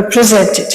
presented.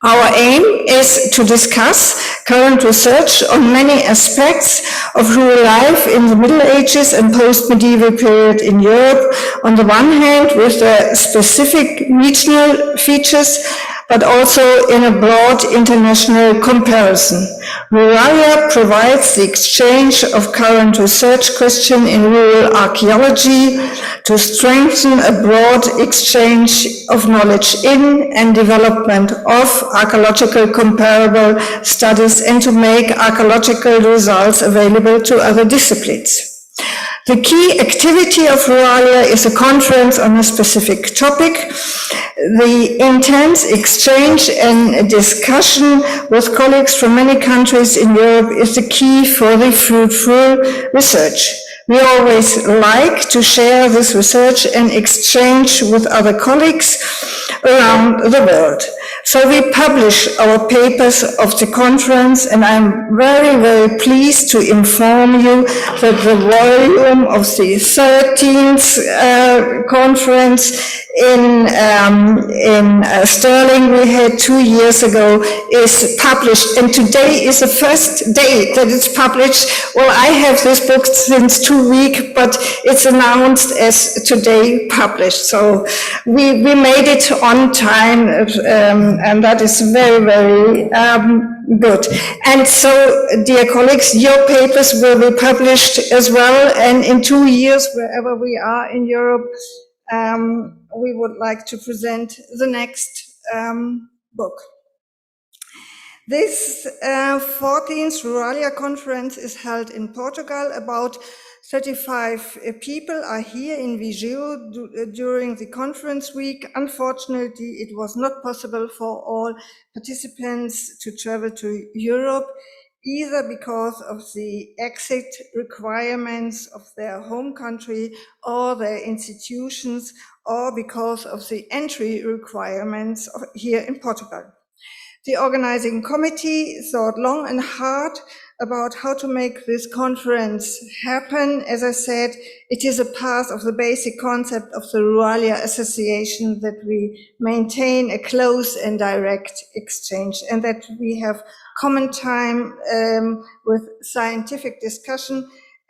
Our aim is to discuss current research on many aspects of rural life in the Middle Ages and post-medieval period in Europe, on the one hand with the specific regional features, but also in a broad international comparison. Ruralia provides the exchange of current research questions in rural archaeology to strengthen a broad exchange of knowledge in and development of archaeological comparable studies and to make archaeological results available to other disciplines. The key activity of Ruralia is a conference on a specific topic. The intense exchange and discussion with colleagues from many countries in Europe is the key for the fruitful research. We always like to share this research and exchange with other colleagues around the world. So we publish our papers of the conference, and I'm very, very pleased to inform you that the volume of the 13th conference in Stirling we had 2 years ago is published, and today is the first day that it's published. Well, I have this book since 2 weeks, but it's announced as today published. So we made it on time, and that is very, very good. And so, dear colleagues, your papers will be published as well, and in 2 years, wherever we are in Europe, we would like to present the next book. This 14th Ruralia conference is held in Portugal. About 35 people are here in Viseu during the conference week. Unfortunately, it was not possible for all participants to travel to Europe, either because of the exit requirements of their home country or their institutions, or because of the entry requirements here in Portugal. The organizing committee thought long and hard about how to make this conference happen. As I said, it is a part of the basic concept of the Ruralia Association that we maintain a close and direct exchange, and that we have common time with scientific discussion,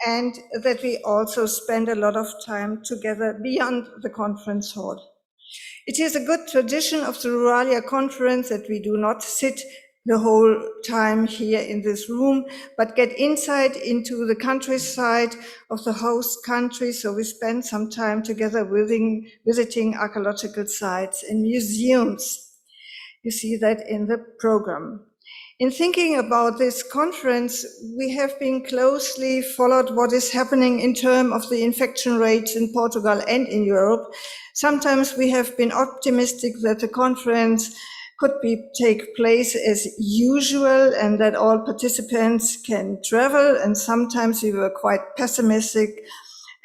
and that we also spend a lot of time together beyond the conference hall. It is a good tradition of the Ruralia conference that we do not sit the whole time here in this room, but get insight into the countryside of the host country. So we spend some time together visiting archaeological sites and museums. You see that in the program. In thinking about this conference, we have been closely followed what is happening in terms of the infection rates in Portugal and in Europe. Sometimes we have been optimistic that the conference could take place as usual and that all participants can travel, and sometimes we were quite pessimistic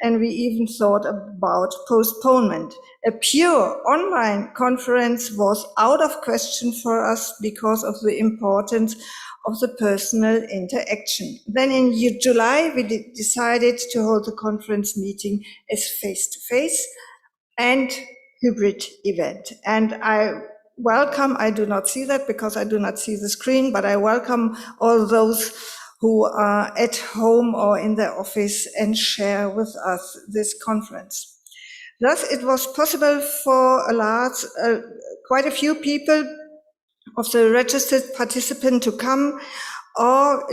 and we even thought about postponement. A pure online conference was out of question for us because of the importance of the personal interaction. Then in July, we decided to hold the conference meeting as face-to-face and hybrid event. And I do not see that because I do not see the screen, but I welcome all those who are at home or in their office and share with us this conference. Thus, it was possible for quite a few people of the registered participant to come, or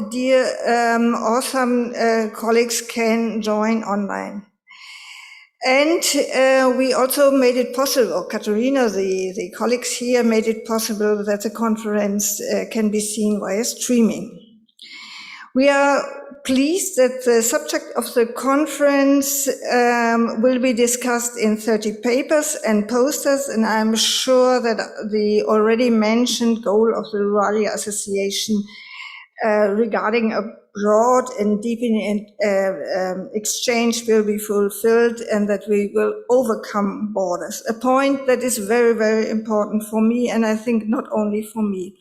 some colleagues can join online. And we also made it possible, or Katharina, the colleagues here, made it possible that the conference can be seen via streaming. We are pleased that the subject of the conference will be discussed in 30 papers and posters, and I'm sure that the already mentioned goal of the Ruralia Association regarding a broad and deepening exchange will be fulfilled, and that we will overcome borders, a point that is very, very important for me, and I think not only for me.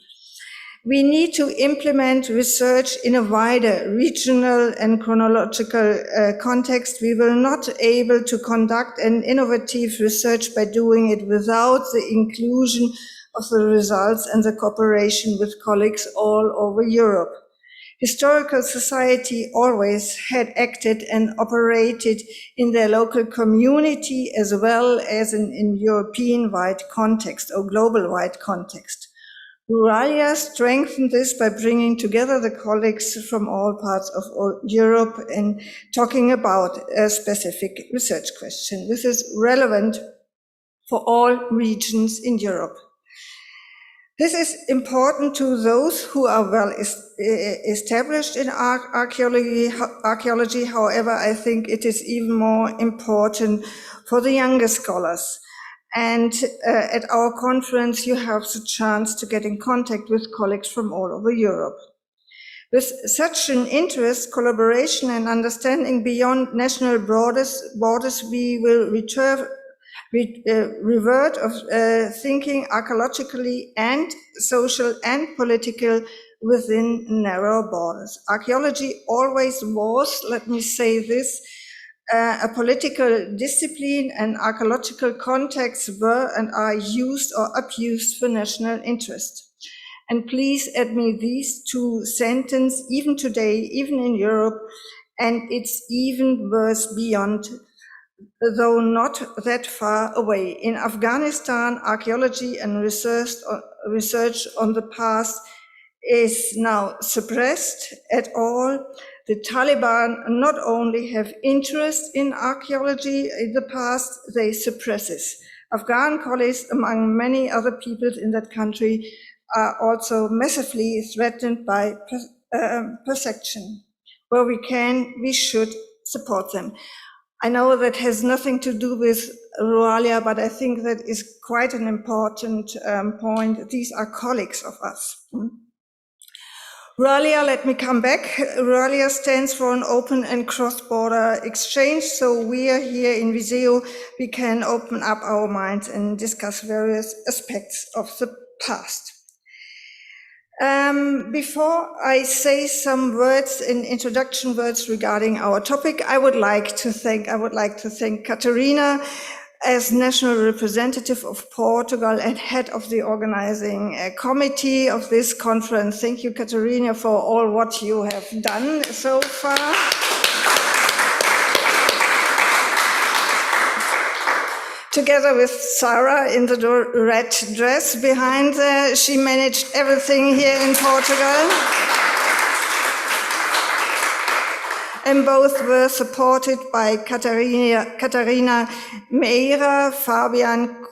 We need to implement research in a wider regional and chronological context. We will not be able to conduct an innovative research by doing it without the inclusion of the results and the cooperation with colleagues all over Europe. Historical society always had acted and operated in their local community as well as in European-wide context or global-wide context. Ruralia strengthened this by bringing together the colleagues from all parts of Europe and talking about a specific research question. This is relevant for all regions in Europe. This is important to those who are well established in archaeology. However, I think it is even more important for the younger scholars. And at our conference, you have the chance to get in contact with colleagues from all over Europe. With such an interest, collaboration, and understanding beyond national borders, we will revert of thinking archaeologically and social and political within narrow borders. Archaeology always was, let me say this, a political discipline, and archaeological contexts were and are used or abused for national interest. And please admit these two sentences, even today, even in Europe, and it's even worse beyond, though not that far away. In Afghanistan, archaeology and research on the past is now suppressed at all. The Taliban not only have interest in archaeology in the past, they suppress it. Afghan colleagues, among many other peoples in that country, are also massively threatened by persecution. Where we can, we should support them. I know that has nothing to do with Ruralia, but I think that is quite an important point. These are colleagues of us. Ruralia, let me come back. Ruralia stands for an open and cross-border exchange. So we are here in Viseu. We can open up our minds and discuss various aspects of the past. Before I say some words in introduction words regarding our topic, I would like to thank Catarina as national representative of Portugal and head of the organizing committee of this conference. Thank you, Catarina, for all what you have done so far. Together with Sarah in the red dress behind there, she managed everything here in Portugal. And both were supported by Catarina Meira, Fabian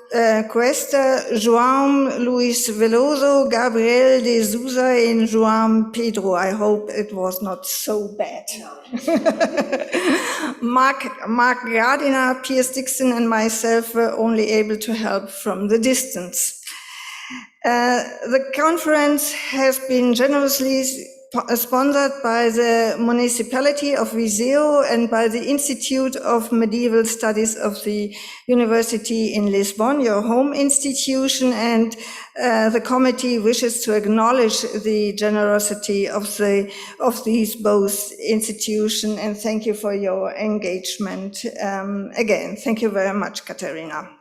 Cuesta, João Luis Veloso, Gabriel de Souza, and João Pedro. I hope it was not so bad. Mark Gardiner, Piers Dixon, and myself were only able to help from the distance. The conference has been generously sponsored by the municipality of Viseu and by the Institute of Medieval Studies of the University in Lisbon, your home institution, and the committee wishes to acknowledge the generosity of these both institutions, and thank you for your engagement. Again, thank you very much, Catarina.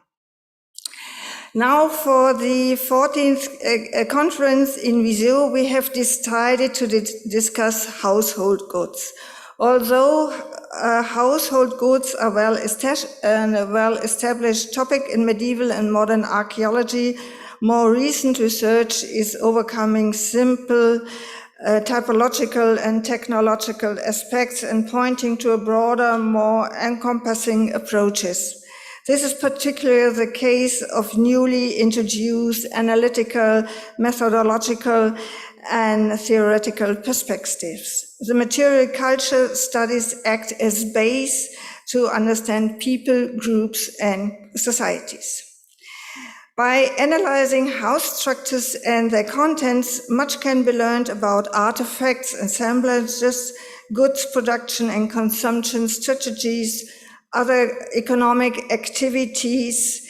Now for the 14th conference in Viseu, we have decided to discuss household goods. Although household goods are a well-established topic in medieval and modern archaeology, more recent research is overcoming simple typological and technological aspects and pointing to a broader, more encompassing approaches. This is particularly the case of newly introduced analytical, methodological, and theoretical perspectives. The material culture studies act as base to understand people, groups, and societies. By analyzing house structures and their contents, much can be learned about artifacts, assemblages, goods production and consumption strategies, other economic activities,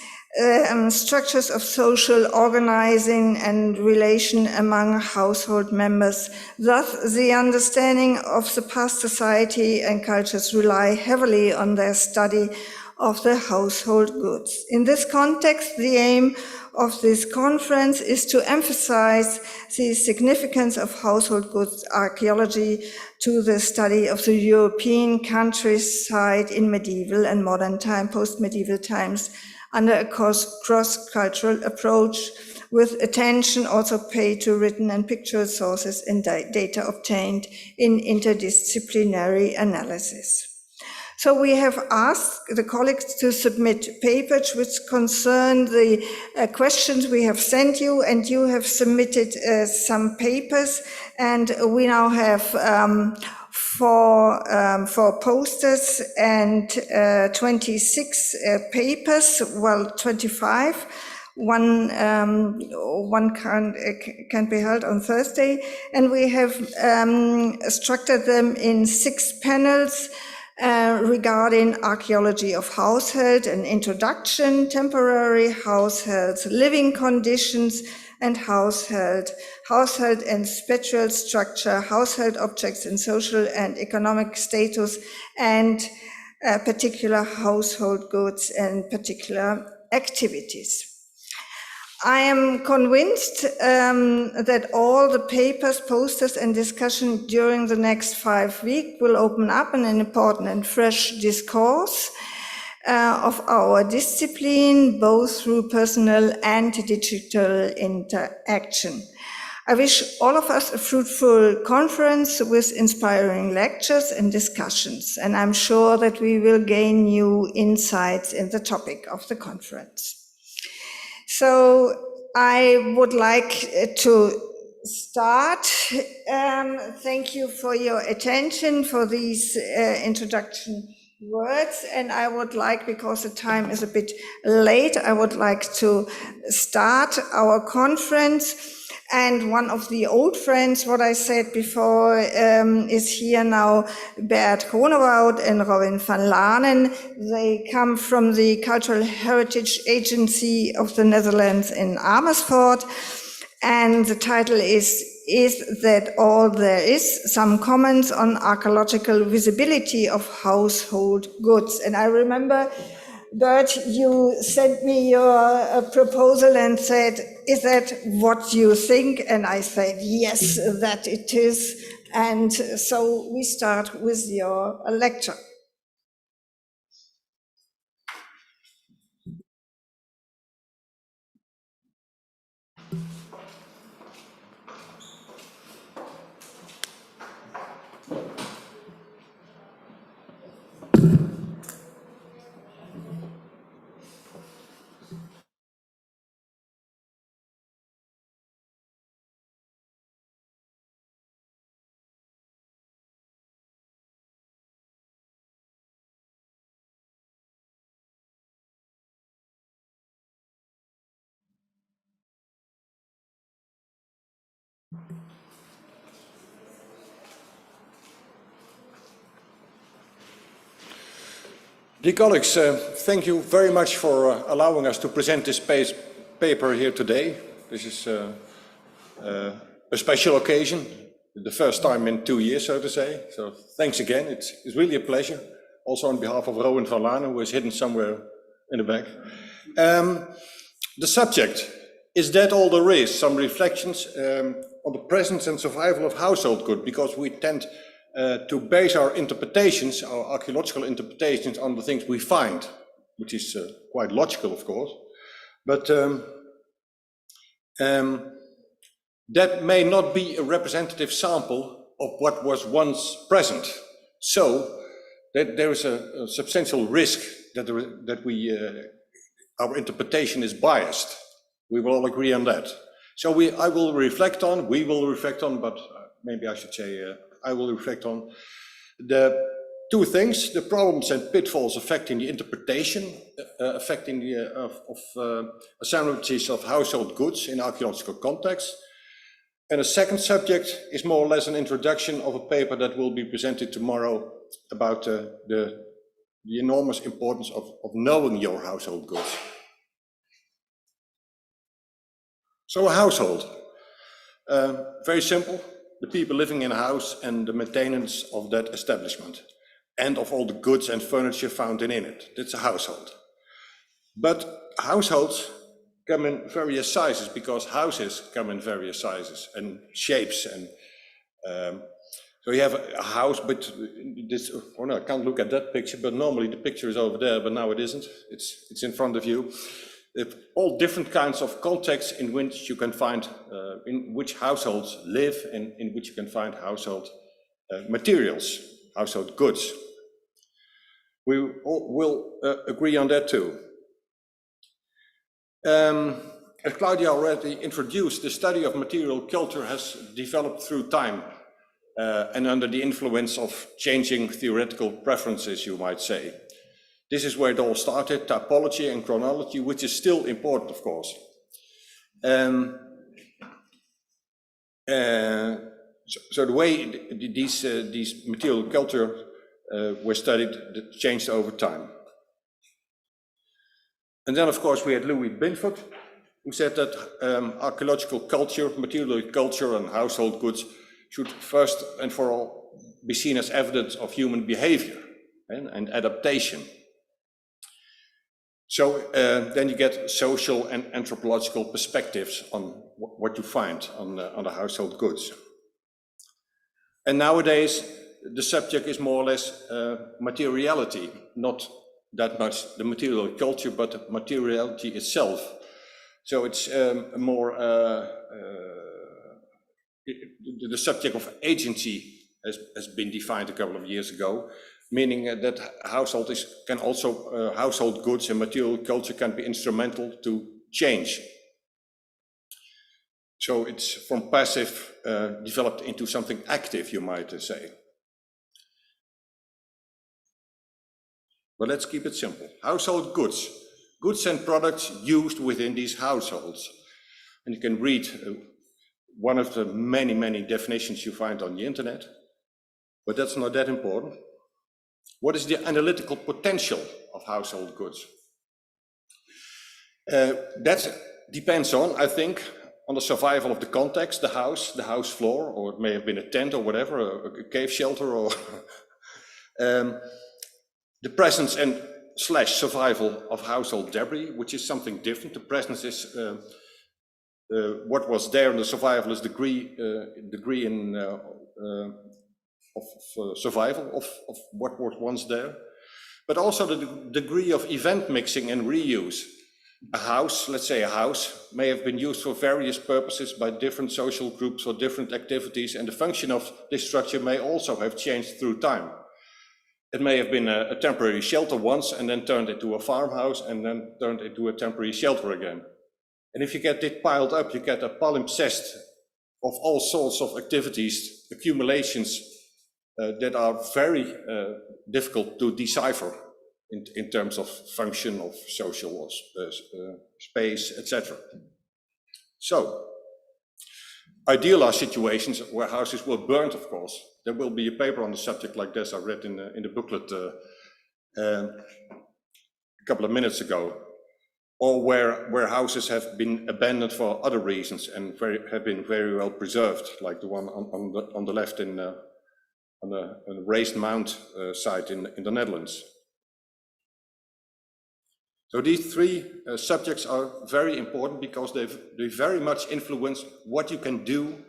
structures of social organizing and relation among household members. Thus, the understanding of the past society and cultures rely heavily on their study of the household goods. In this context, the aim of this conference is to emphasize the significance of household goods archaeology to the study of the European countryside in medieval and modern time, post-medieval times, under a cross-cultural approach, with attention also paid to written and pictorial sources and data obtained in interdisciplinary analysis. So we have asked the colleagues to submit papers which concern the questions we have sent you, and you have submitted some papers, and we now have four posters and 26 papers, well, 25. One can be held on Thursday, and we have structured them in 6 panels regarding archaeology of household, an introduction, temporary households, living conditions, and household and spatial structure, household objects in social and economic status, and particular household goods and particular activities. I am convinced that all the papers, posters, and discussion during the next 5 weeks will open up an important and fresh discourse of our discipline, both through personal and digital interaction. I wish all of us a fruitful conference with inspiring lectures and discussions, and I'm sure that we will gain new insights in the topic of the conference. So I would like to start. Thank you for your attention, for these introduction words. And I would like, because the time is a bit late, I would like to start our conference. And one of the old friends, what I said before, is here now, Bert Groenewoud and Robin van Lanen. They come from the Cultural Heritage Agency of the Netherlands in Amersfoort. And the title is That All There Is? Some Comments on Archaeological Visibility of Household Goods. And I remember, Bert, you sent me your proposal and said, is that what you think? And I said, yes, that it is. And so we start with your lecture. Dear colleagues, thank you very much for allowing us to present this paper here today. This is a special occasion, the first time in 2 years, so to say. So thanks again, it's really a pleasure. Also on behalf of Robin van Lanen, who is hidden somewhere in the back. The subject, is that all there is? Some reflections on the presence and survival of household goods, because we tend to base our interpretations, our archaeological interpretations, on the things we find, which is quite logical, of course. But that may not be a representative sample of what was once present. So that there is a substantial risk that our interpretation is biased. We will all agree on that. So we will reflect on, but maybe I should say, I will reflect on the 2 things: the problems and pitfalls affecting the interpretation, affecting the assemblages of household goods in archaeological context. And a second subject is more or less an introduction of a paper that will be presented tomorrow about the enormous importance of knowing your household goods. So a household, very simple, the people living in a house and the maintenance of that establishment and of all the goods and furniture found in it. That's a household. But households come in various sizes because houses come in various sizes and shapes. And so you have a house, but this, oh no, I can't look at that picture, but normally the picture is over there, but now it isn't. It's in front of you. All different kinds of contexts in which you can find, in which households live and in which you can find household materials, household goods. We will agree on that too. As Claudia already introduced, the study of material culture has developed through time and under the influence of changing theoretical preferences, you might say. This is where it all started, typology and chronology, which is still important, of course. So the way these material culture were studied changed over time. And then, of course, we had Louis Binford, who said that archaeological culture, material culture and household goods should first and for all be seen as evidence of human behavior and adaptation. So then you get social and anthropological perspectives on what you find on the household goods. And nowadays, the subject is more or less materiality, not that much the material culture, but materiality itself. So it's more the subject of agency has been defined a couple of years ago, meaning that household goods and material culture can be instrumental to change. So it's from passive developed into something active, you might say. But let's keep it simple. Household goods, goods and products used within these households. And you can read one of the many, many definitions you find on the internet, but that's not that important. What is the analytical potential of household goods? That depends on, I think, on the survival of the context, the house floor, or it may have been a tent or whatever, a cave shelter, or the presence and / survival of household debris, which is something different. The presence is what was there, and the survival is degree of survival of what was once there, but also the degree of event mixing and reuse. A house, let's say a house, may have been used for various purposes by different social groups or different activities, and the function of this structure may also have changed through time. It may have been a temporary shelter once and then turned into a farmhouse and then turned into a temporary shelter again. And if you get it piled up, you get a palimpsest of all sorts of activities, accumulations that are very difficult to decipher in terms of function of social space, etc. So, ideal are situations where houses were burnt, of course. There will be a paper on the subject like this I read in the booklet a couple of minutes ago, or where houses have been abandoned for other reasons and have been very well preserved, like the one on the left on a raised mound site in the Netherlands. So these three subjects are very important because they very much influence what you can do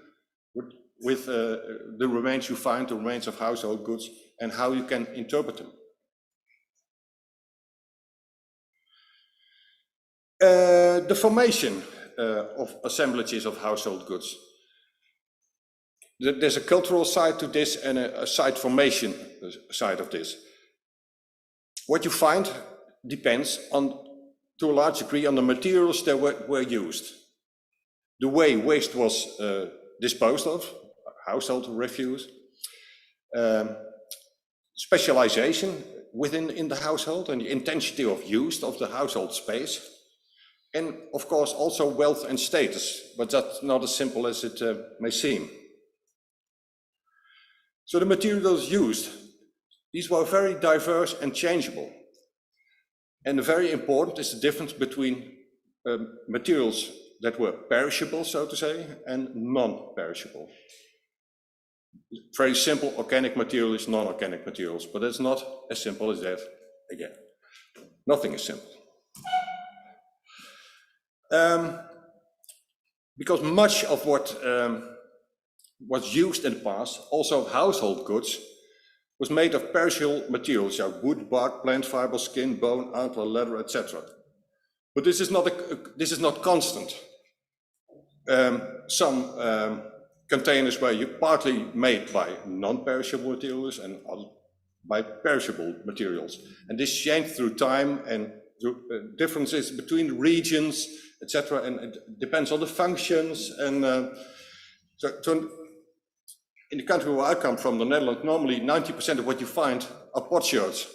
with the remains you find, the remains of household goods, and how you can interpret them. The formation of assemblages of household goods. There's a cultural side to this and a site formation side of this. What you find depends to a large degree on the materials that were used. The way waste was disposed of, household refuse, specialization in the household and the intensity of use of the household space, and of course also wealth and status, but that's not as simple as it may seem. So the materials used, these were very diverse and changeable. And very important is the difference between materials that were perishable, so to say, and non-perishable. Very simple, organic materials, non-organic materials, but it's not as simple as that again. Nothing is simple. Because much of what was used in the past, also household goods, was made of perishable materials, wood, bark, plant fiber, skin, bone, antler, leather, etc. But this is not constant. Some containers were partly made by non-perishable materials and other by perishable materials, and this changed through time and through differences between regions, etc. And it depends on the functions. And so in the country where I come from, the Netherlands, normally 90% of what you find are potsherds.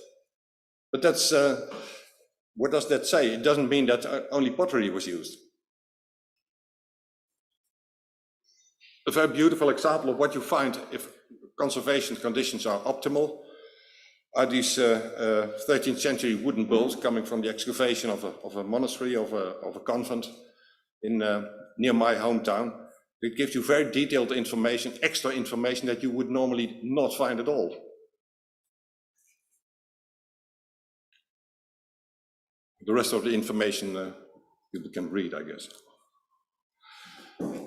But that's what does that say? It doesn't mean that only pottery was used. A very beautiful example of what you find if conservation conditions are optimal are these 13th century wooden bowls coming from the excavation of a monastery, of a convent in near my hometown. It gives you very detailed information, extra information that you would normally not find at all. The rest of the information you can read, I guess.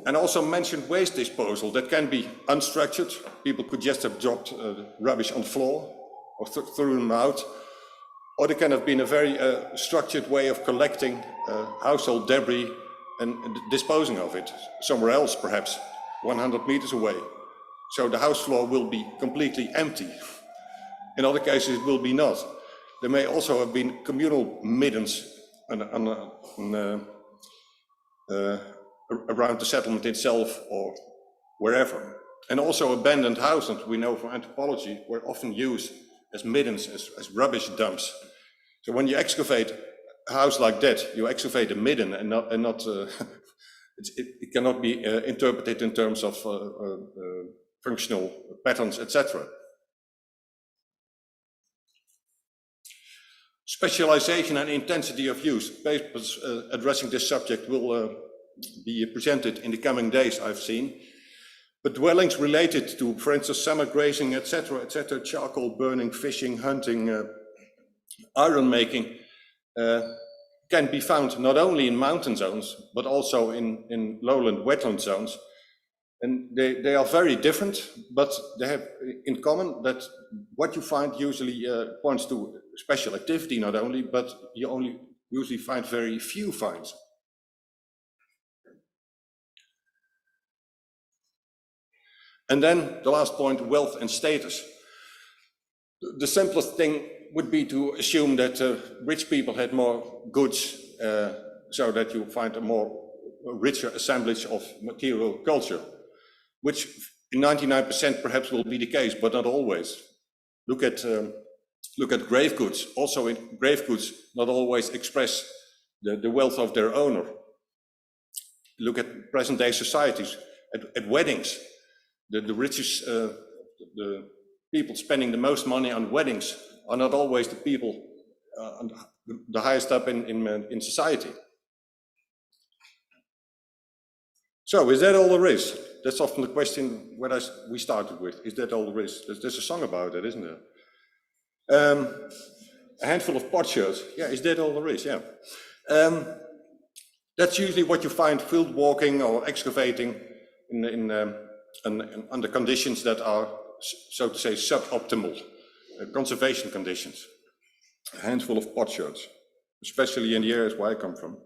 And also mentioned waste disposal that can be unstructured. People could just have dropped rubbish on the floor or threw them out. Or there can have been a very structured way of collecting household debris and disposing of it somewhere else, perhaps 100 meters away. So the house floor will be completely empty. In other cases, it will be not. There may also have been communal middens around the settlement itself or wherever. And also abandoned houses, we know from anthropology, were often used as middens, as rubbish dumps. So when you excavate a house like that, you excavate a midden and not it cannot be interpreted in terms of functional patterns, etc. Specialization and intensity of use. Papers addressing this subject will be presented in the coming days, I've seen. But dwellings related to, for instance, summer grazing, etc., charcoal burning, fishing, hunting, iron making, can be found not only in mountain zones, but also in lowland wetland zones. And they are very different, but they have in common that what you find usually points to special activity not only, but you only usually find very few finds. And then the last point, wealth and status. The simplest thing would be to assume that rich people had more goods, so that you find a more richer assemblage of material culture, which in 99% perhaps will be the case, but not always. Look at grave goods. Also in grave goods, not always express the wealth of their owner. Look at present day societies, at weddings. The richest, the people spending the most money on weddings are not always the people the highest up in society. So is that all there is? That's often the question we started with. Is that all there is? There's a song about it, isn't there? A handful of potsherds. Yeah, is that all there is? Yeah. That's usually what you find field walking or excavating under conditions that are, so to say, suboptimal conservation conditions. A handful of potsherds, especially in the areas where I come from.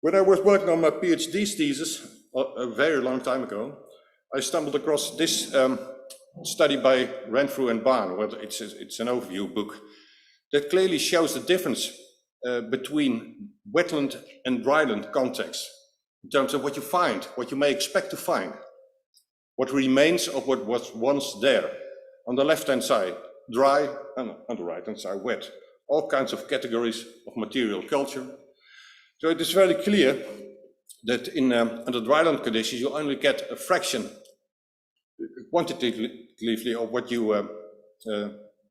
When I was working on my PhD thesis a very long time ago, I stumbled across this study by Renfrew and Barn, where it's an overview book, that clearly shows the difference between wetland and dryland contexts in terms of what you find, what you may expect to find, what remains of what was once there. On the left-hand side, dry, and on the right-hand side, wet. All kinds of categories of material culture. So it is very clear that under dryland conditions, you only get a fraction quantitatively of what you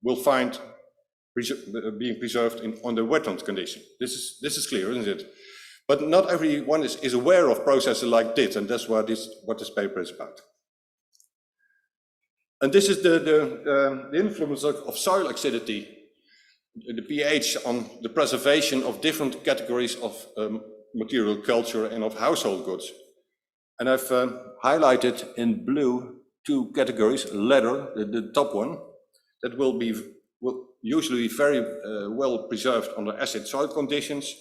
will find being preserved on the wetland condition. This is clear, isn't it? But not everyone is aware of processes like this, and that's what this paper is about. And this is the influence of soil acidity, the pH, on the preservation of different categories of material culture and of household goods. And I've highlighted in blue two categories: leather, the top one, that will usually be very well preserved under acid soil conditions,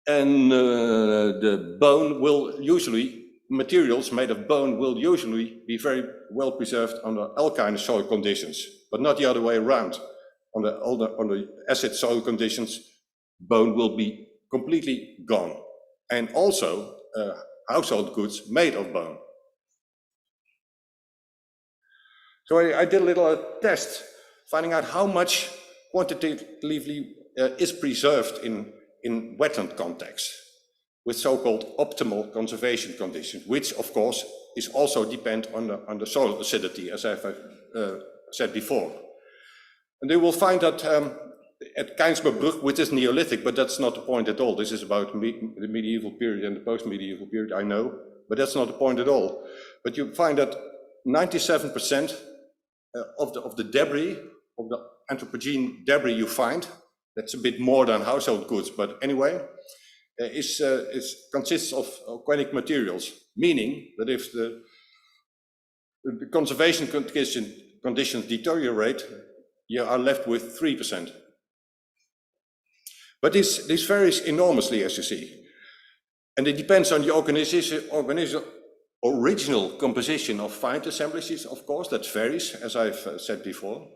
and the bone will usually, materials made of bone will usually be very well preserved under alkaline soil conditions, but not the other way around. On the acid soil conditions, bone will be completely gone, and also household goods made of bone. So I did a little test, finding out how much quantitatively is preserved in wetland contexts, with so-called optimal conservation conditions, which of course is also depend on the soil acidity, as I've said before. And they will find that at Keinsbergbroek, which is Neolithic, but that's not the point at all. This is about the medieval period and the post-medieval period, I know, but that's not the point at all. But you find that 97% of the debris, of the Anthropogene debris you find, that's a bit more than household goods, but anyway, consists of organic materials, meaning that if the conservation conditions deteriorate, you are left with 3%. But this varies enormously, as you see. And it depends on the original composition of find assemblages, of course, that varies, as I've said before.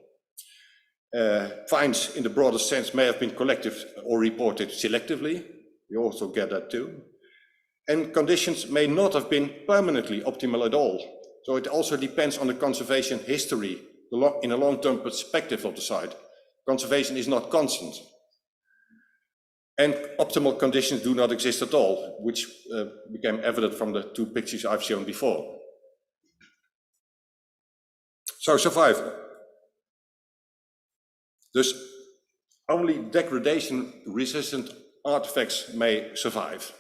Finds in the broader sense may have been collected or reported selectively. You also get that too. And conditions may not have been permanently optimal at all. So it also depends on the conservation history in a long-term perspective of the site. Conservation is not constant. And optimal conditions do not exist at all, which became evident from the two pictures I've shown before. So survival. Thus, only degradation-resistant artifacts may survive.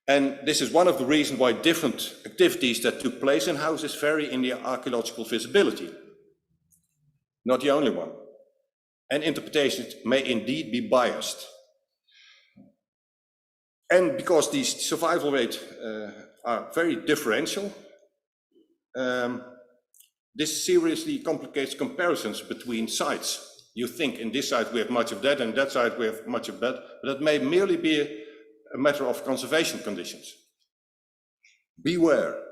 And this is one of the reasons why different activities that took place in houses vary in their archaeological visibility. Not the only one. And interpretations may indeed be biased. And because these survival rates are very differential, this seriously complicates comparisons between sites. You think in this site we have much of that, and that site we have much of that, but that may merely be a matter of conservation conditions. Beware.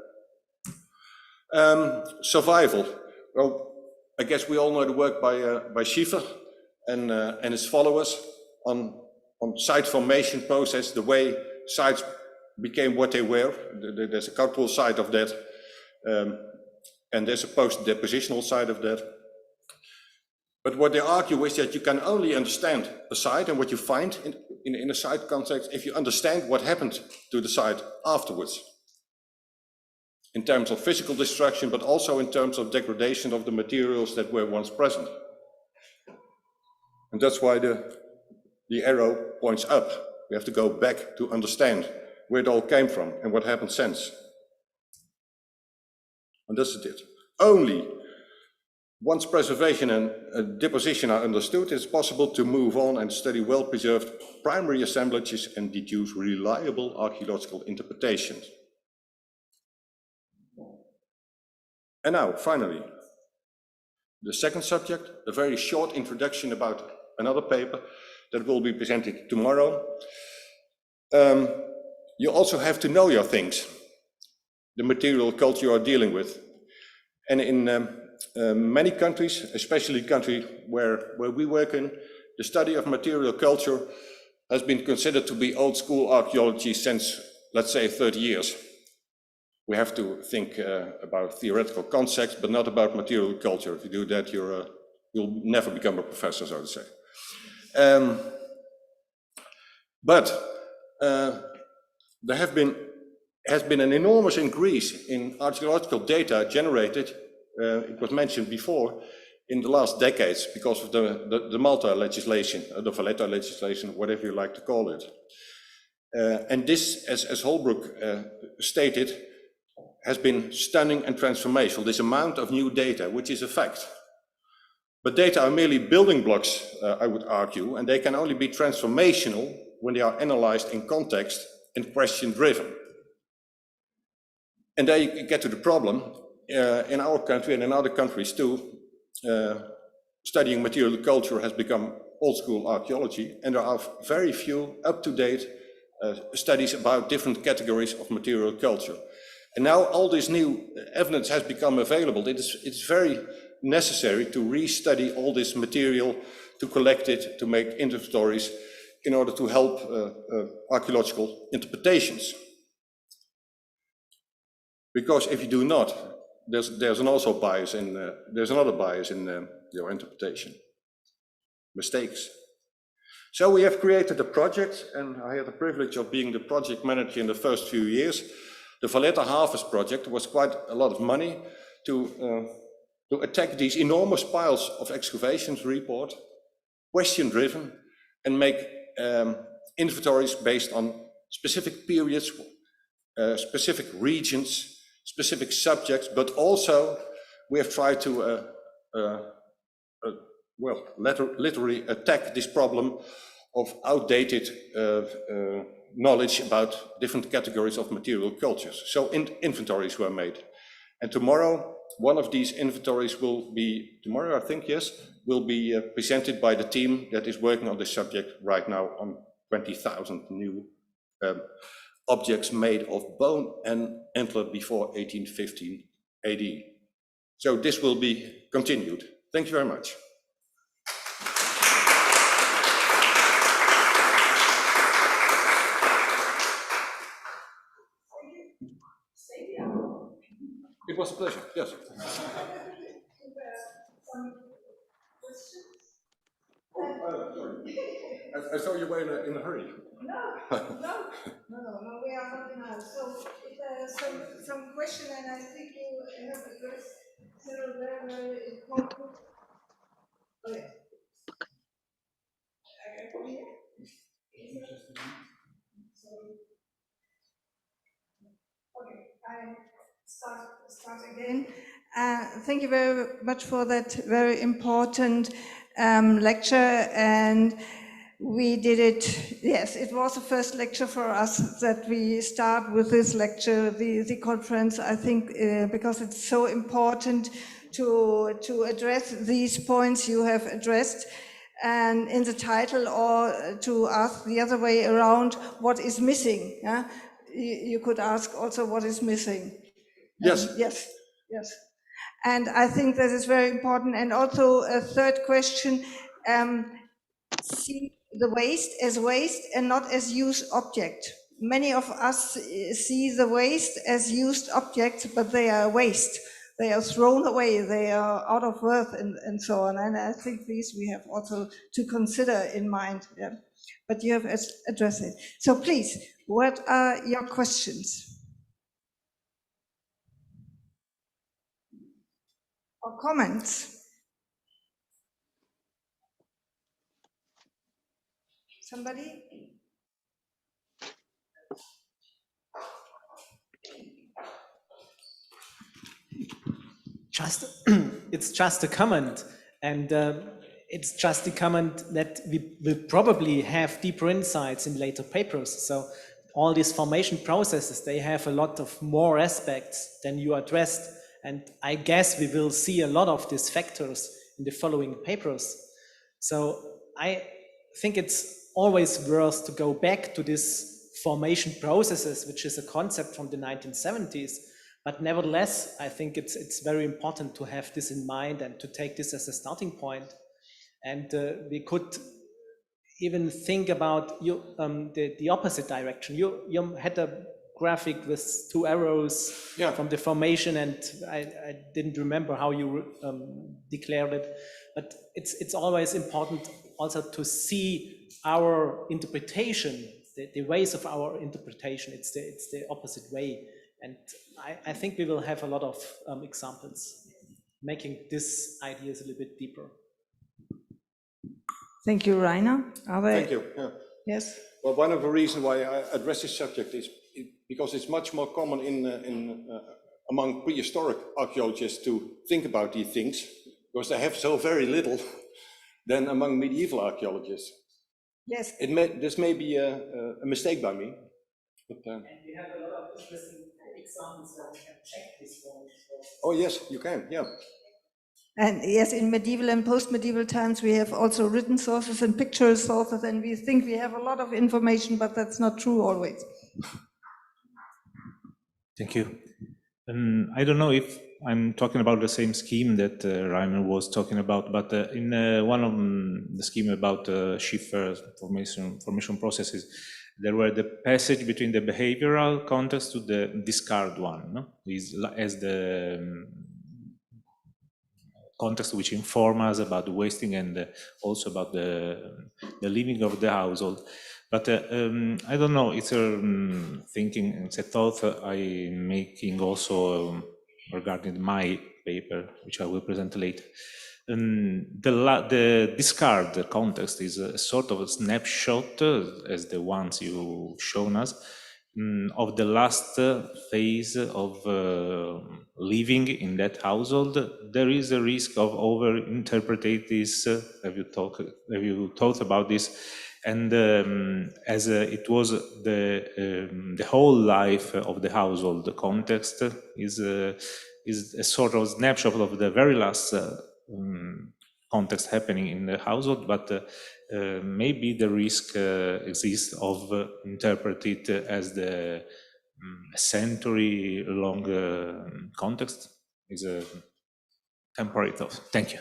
Survival. Well, I guess we all know the work by Schiefer and his followers on site formation process, the way sites became what they were. There's a cultural side of that, and there's a post-depositional side of that. But what they argue is that you can only understand a site and what you find in a site context if you understand what happened to the site afterwards, in terms of physical destruction, but also in terms of degradation of the materials that were once present. And that's why the arrow points up. We have to go back to understand where it all came from and what happened since. And that's it. Only once preservation and deposition are understood, it's possible to move on and study well-preserved primary assemblages and deduce reliable archaeological interpretations. And now, finally, the second subject, a very short introduction about another paper that will be presented tomorrow. You also have to know your things, the material culture you are dealing with. And in many countries, especially countries where we work in, the study of material culture has been considered to be old school archaeology since, let's say, 30 years. We have to think about theoretical concepts, but not about material culture. If you do that, you'll never become a professor, so to say. But there has been an enormous increase in archaeological data generated, it was mentioned before, in the last decades because of the Malta legislation, the Valletta legislation, whatever you like to call it. And this, as Holbrook stated, has been stunning and transformational, this amount of new data, which is a fact. But data are merely building blocks, I would argue, and they can only be transformational when they are analyzed in context and question-driven. And there you get to the problem. In our country and in other countries too, studying material culture has become old-school archaeology, and there are very few up-to-date studies about different categories of material culture. And now all this new evidence has become available. It's very necessary to restudy all this material, to collect it, to make inventories in order to help archaeological interpretations. Because if you do not, there's another bias in your interpretation, mistakes. So we have created a project, and I had the privilege of being the project manager in the first few years. The Valletta Harvest project was quite a lot of money to attack these enormous piles of excavations report, question-driven, and make inventories based on specific periods, specific regions, specific subjects, but also we have tried to literally attack this problem of outdated knowledge about different categories of material cultures. So inventories were made. And tomorrow, one of these inventories will be, tomorrow I think, yes, will be presented by the team that is working on this subject right now on 20,000 new objects made of bone and antler before 1815 AD. So this will be continued. Thank you very much. It was a pleasure, yes. Sorry. I saw you were in a hurry. No, we are not in a hurry. So if there's some question, and I think you have addressed several very important. Oh, yeah. Okay, I start again. Thank you very much for that very important lecture, and we did it. Yes, it was the first lecture for us that we start with this lecture, the conference. I think because it's so important to address these points you have addressed, and in the title, or to ask the other way around, what is missing? Yeah? You could ask also what is missing. Yes. Yes. And I think that is very important. And also a third question, see the waste as waste and not as used object. Many of us see the waste as used objects, but they are waste. They are thrown away, they are out of worth and so on. And I think these we have also to consider in mind. Yeah. But you have addressed it. So please, what are your questions? Or comments? Somebody? It's just a comment, and it's just a comment that we will probably have deeper insights in later papers. So all these formation processes, they have a lot of more aspects than you addressed, and I guess we will see a lot of these factors in the following papers. So I think it's always worth to go back to this formation processes, which is a concept from the 1970s. But nevertheless, I think it's very important to have this in mind and to take this as a starting point. And we could even think about the opposite direction. You had a graphic with 2 arrows from the formation, and I didn't remember how you declared it. But it's always important also to see our interpretation, the ways of our interpretation. It's the opposite way. And I think we will have a lot of examples making these ideas a little bit deeper. Thank you, Rainer. Thank you. Yeah. Yes. Well, one of the reasons why I address this subject is because it's much more common among prehistoric archaeologists to think about these things, because they have so very little, than among medieval archaeologists. Yes. This may be a mistake by me. But, and we have a lot of interesting examples where we can check this one. Oh yes, you can, yeah. And yes, in medieval and post-medieval times, we have also written sources and pictorial sources, and we think we have a lot of information, but that's not true always. Thank you. I don't know if I'm talking about the same scheme that Reimer was talking about, but in one of the scheme about Schiffer formation processes, there were the passage between the behavioral context to the discard one, no? As the context which inform us about the wasting and also about the living of the household. But I don't know, it's a thinking, it's a thought I'm making also regarding my paper, which I will present later. The discard context is a sort of a snapshot, as the ones you've shown us, of the last phase of living in that household. There is a risk of over-interpreting this. Have you thought about this? And as it was the whole life of the household, the context is a sort of snapshot of the very last context happening in the household, but maybe the risk exists of interpreting it as the century-long context. Is a temporary thought. Thank you.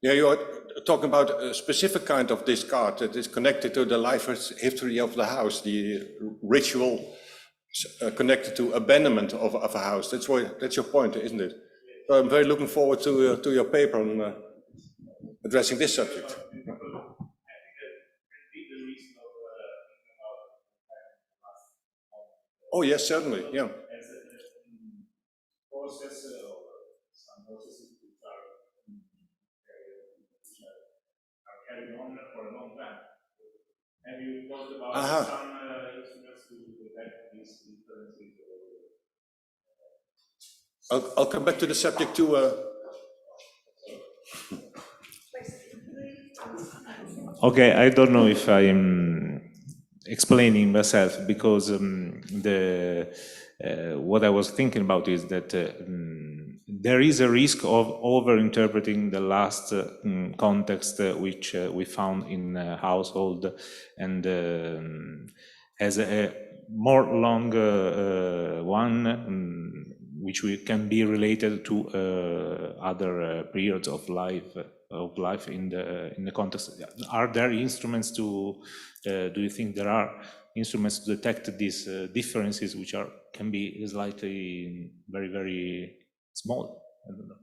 Yeah, you are talking about a specific kind of discard that is connected to the life history of the house, the ritual connected to abandonment of a house. That's your point, isn't it? So I'm very looking forward to your paper on addressing this subject. Oh yes, certainly, yeah. Have you thought about some instruments to detect these differences? I'll come back to the subject too. Okay, I don't know if I am explaining myself, because what I was thinking about is that there is a risk of over-interpreting the last context which we found in household, and as a more long one, which can be related to other periods of life in the context. Are there instruments to? Do you think there are instruments to detect these differences, which can be slightly very, very small? I don't know.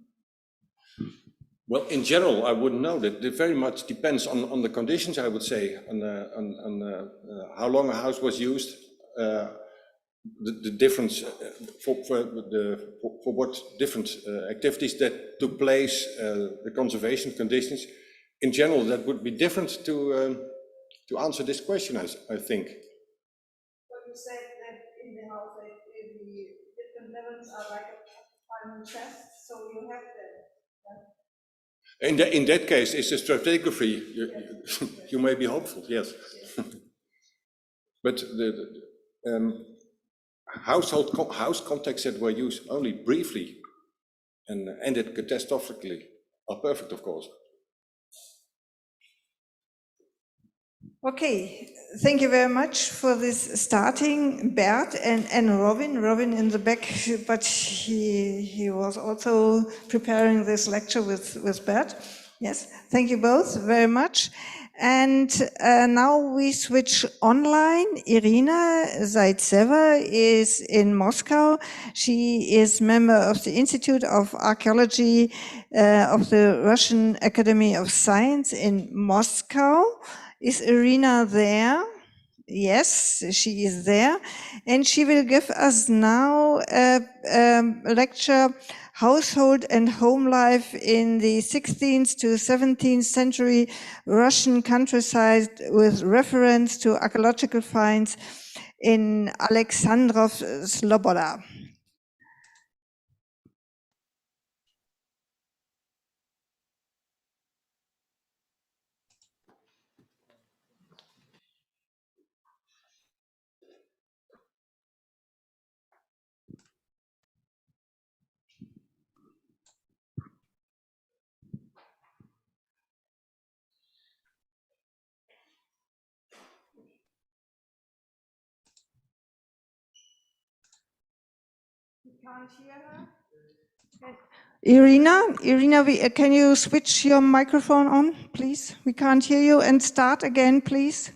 Well, in general, I wouldn't know. That it very much depends on the conditions. I would say on how long a house was used. The difference for what different activities that took place, the conservation conditions. In general, that would be different to answer this question, I think. But you said that in the house, the different levels are like a final test, so you have them. In that case, it's a stratigraphy. You may be hopeful, yes. But the house contexts that were used only briefly and ended catastrophically are perfect, of course. Okay, thank you very much for this starting, Bert and Robin. Robin in the back, but he was also preparing this lecture with Bert. Yes, thank you both very much. And now we switch online. Irina Zaitseva is in Moscow. She is member of the Institute of Archaeology of the Russian Academy of Science in Moscow. Is Irina there? Yes, she is there. And she will give us now a lecture household and home life in the 16th to 17th century Russian countryside with reference to archaeological finds in Alexandre Sloboda. Can't hear her. Irina, can you switch your microphone on, please? We can't hear you, and start again, please.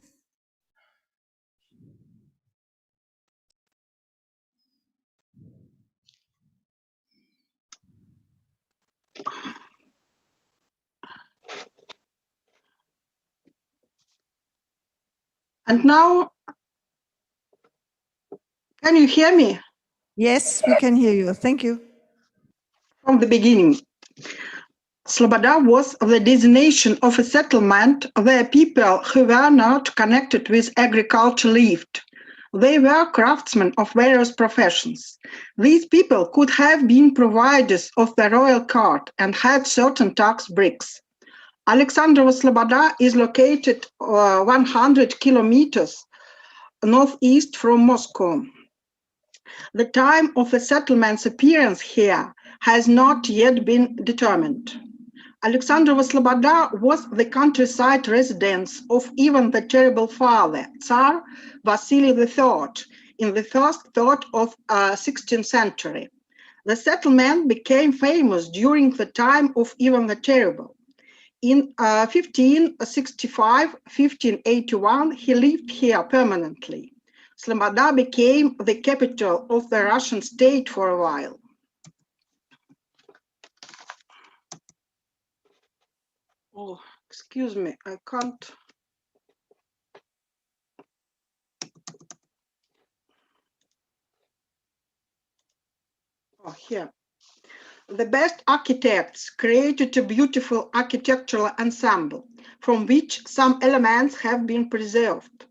And now, can you hear me? Yes, we can hear you. Thank you. From the beginning. Sloboda was the designation of a settlement where people who were not connected with agriculture lived. They were craftsmen of various professions. These people could have been providers of the royal court and had certain tax breaks. Alexandre Sloboda is located 100 kilometers northeast from Moscow. The time of the settlement's appearance here has not yet been determined. Alexandre Sloboda was the countryside residence of even the terrible father, Tsar Vasily III, in the first third of 16th century. The settlement became famous during the time of Ivan the Terrible. In 1565-1581, he lived here permanently. Sloboda became the capital of the Russian state for a while. Oh, excuse me, I can't. Oh, here. The best architects created a beautiful architectural ensemble from which some elements have been preserved.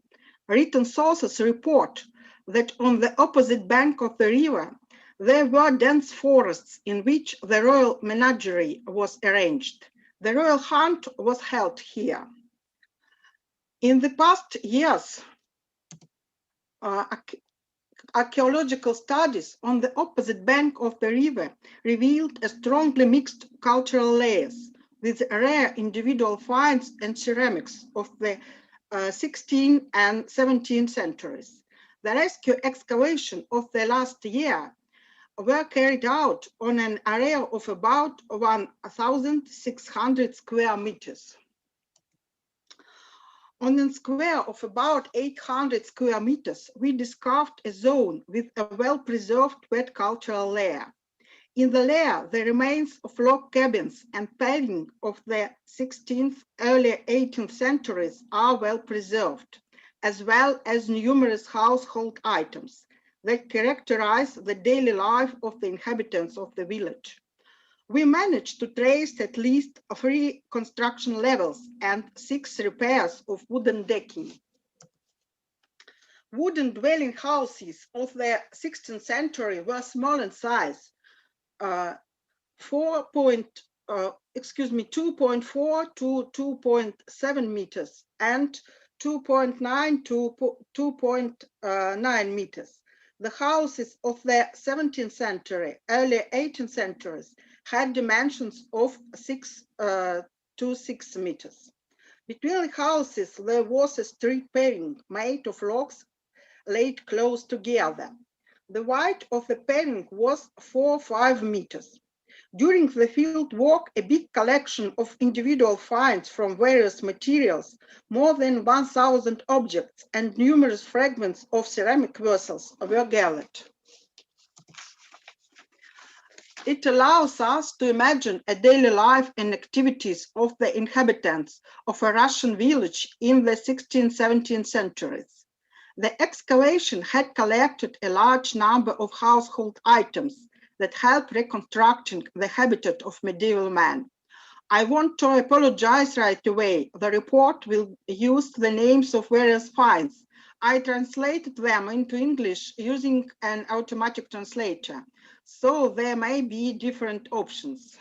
Written sources report that on the opposite bank of the river, there were dense forests in which the royal menagerie was arranged. The royal hunt was held here. In the past years, archaeological studies on the opposite bank of the river revealed a strongly mixed cultural layers with rare individual finds and ceramics of the 16th and 17th centuries. The rescue excavation of the last year were carried out on an area of about 1,600 square meters. On a square of about 800 square meters, we discovered a zone with a well-preserved wet cultural layer. In the layer, the remains of log cabins and paving of the 16th, early 18th centuries are well preserved, as well as numerous household items that characterize the daily life of the inhabitants of the village. We managed to trace at least 3 construction levels and 6 repairs of wooden decking. Wooden dwelling houses of the 16th century were small in size, 2.4 to 2.7 meters and 2.9 to 2.9 meters. The houses of the 17th century, early 18th centuries had dimensions of 6 to 6 meters. Between the houses, there was a street paving made of logs laid close together. The height of the paving was 4 or 5 meters. During the field work, a big collection of individual finds from various materials, more than 1,000 objects and numerous fragments of ceramic vessels were gathered. It allows us to imagine a daily life and activities of the inhabitants of a Russian village in the 16th, 17th centuries. The excavation had collected a large number of household items that help reconstructing the habitat of medieval man. I want to apologize right away. The report will use the names of various finds. I translated them into English using an automatic translator, so there may be different options.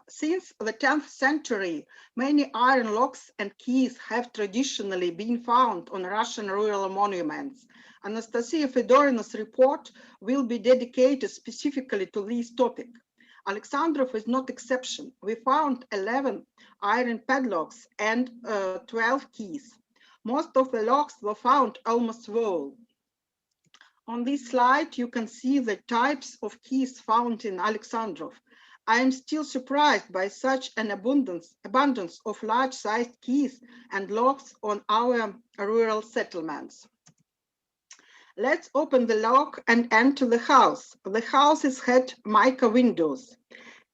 Since the 10th century, many iron locks and keys have traditionally been found on Russian rural monuments. Anastasia Fedorina's report will be dedicated specifically to this topic. Alexandrov is not exception. We found 11 iron padlocks and 12 keys. Most of the locks were found almost whole. On this slide, you can see the types of keys found in Alexandrov. I am still surprised by such an abundance of large-sized keys and locks on our rural settlements. Let's open the lock and enter the house. The houses had mica windows.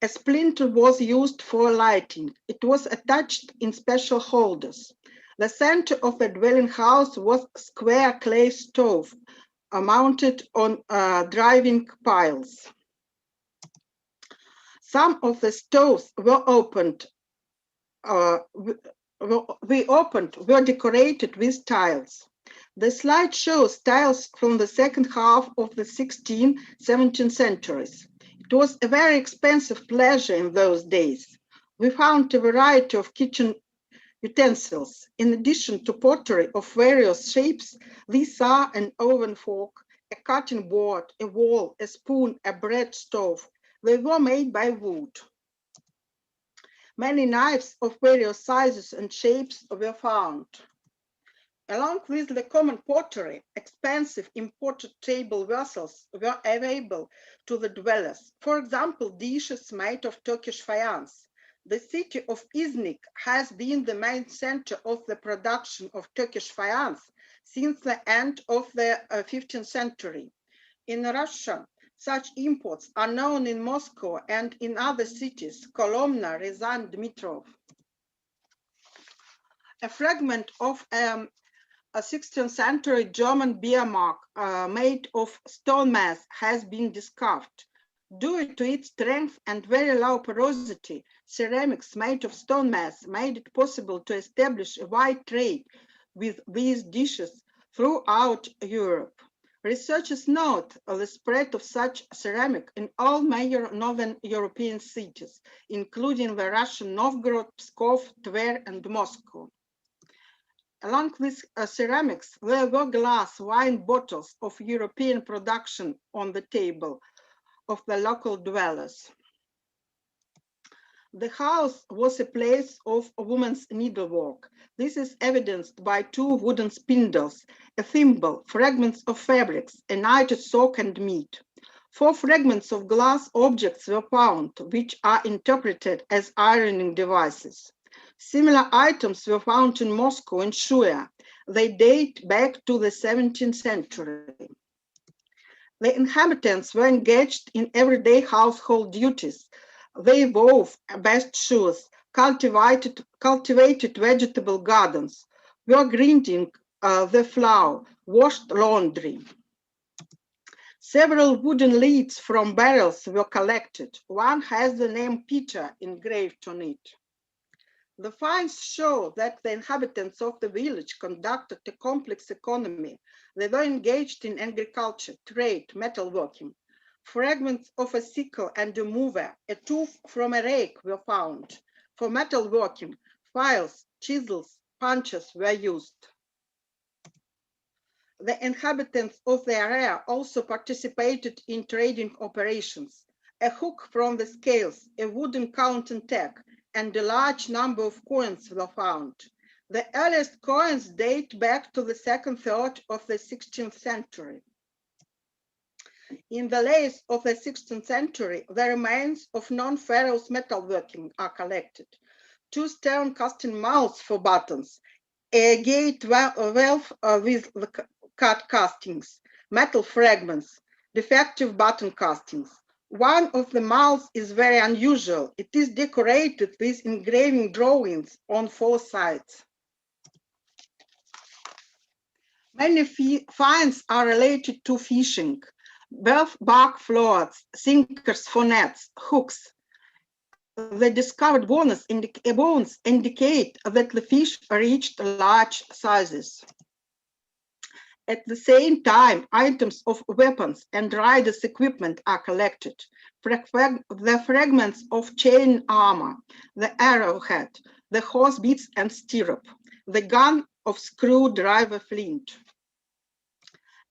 A splinter was used for lighting. It was attached in special holders. The center of the dwelling house was a square clay stove mounted on driving piles. Some of the stoves were decorated with tiles. The slide shows tiles from the second half of the 16th, 17th centuries. It was a very expensive pleasure in those days. We found a variety of kitchen utensils. In addition to pottery of various shapes, these are an oven fork, a cutting board, a wall, a spoon, a bread stove. They were made by wood. Many knives of various sizes and shapes were found. Along with the common pottery, expensive imported table vessels were available to the dwellers. For example, dishes made of Turkish faience. The city of Iznik has been the main center of the production of Turkish faience since the end of the 15th century. In Russia, such imports are known in Moscow and in other cities, Kolomna, Ryazan, Dmitrov. A fragment of a 16th century German beer mug made of stone mass has been discovered. Due to its strength and very low porosity, ceramics made of stone mass made it possible to establish a wide trade with these dishes throughout Europe. Researchers note the spread of such ceramic in all major northern European cities, including the Russian Novgorod, Pskov, Tver, and Moscow. Along with ceramics, there were glass wine bottles of European production on the table of the local dwellers. The house was a place of women's needlework. This is evidenced by two wooden spindles, a thimble, fragments of fabrics, a knitted sock and meat. 4 fragments of glass objects were found, which are interpreted as ironing devices. Similar items were found in Moscow and Shuya. They date back to the 17th century. The inhabitants were engaged in everyday household duties. They wove best shoes, cultivated vegetable gardens, were grinding the flour, washed laundry. Several wooden lids from barrels were collected. One has the name Peter engraved on it. The finds show that the inhabitants of the village conducted a complex economy. They were engaged in agriculture, trade, metalworking. Fragments of a sickle and a mower, a tooth from a rake were found. For metalworking, files, chisels, punches were used. The inhabitants of the area also participated in trading operations. A hook from the scales, a wooden counting tag, and a large number of coins were found. The earliest coins date back to the second third of the 16th century. In the lace of the 16th century, the remains of non-ferrous metalworking are collected. 2 stone casting mouths for buttons, a gate valve with cut castings, metal fragments, defective button castings. One of the mouths is very unusual. It is decorated with engraving drawings on 4 sides. Many finds are related to fishing. bark floats, sinkers for nets, hooks. The discovered bones indicate that the fish reached large sizes. At the same time, items of weapons and riders' equipment are collected. The fragments of chain armor, the arrowhead, the horse bits and stirrup, the gun of screwdriver flint.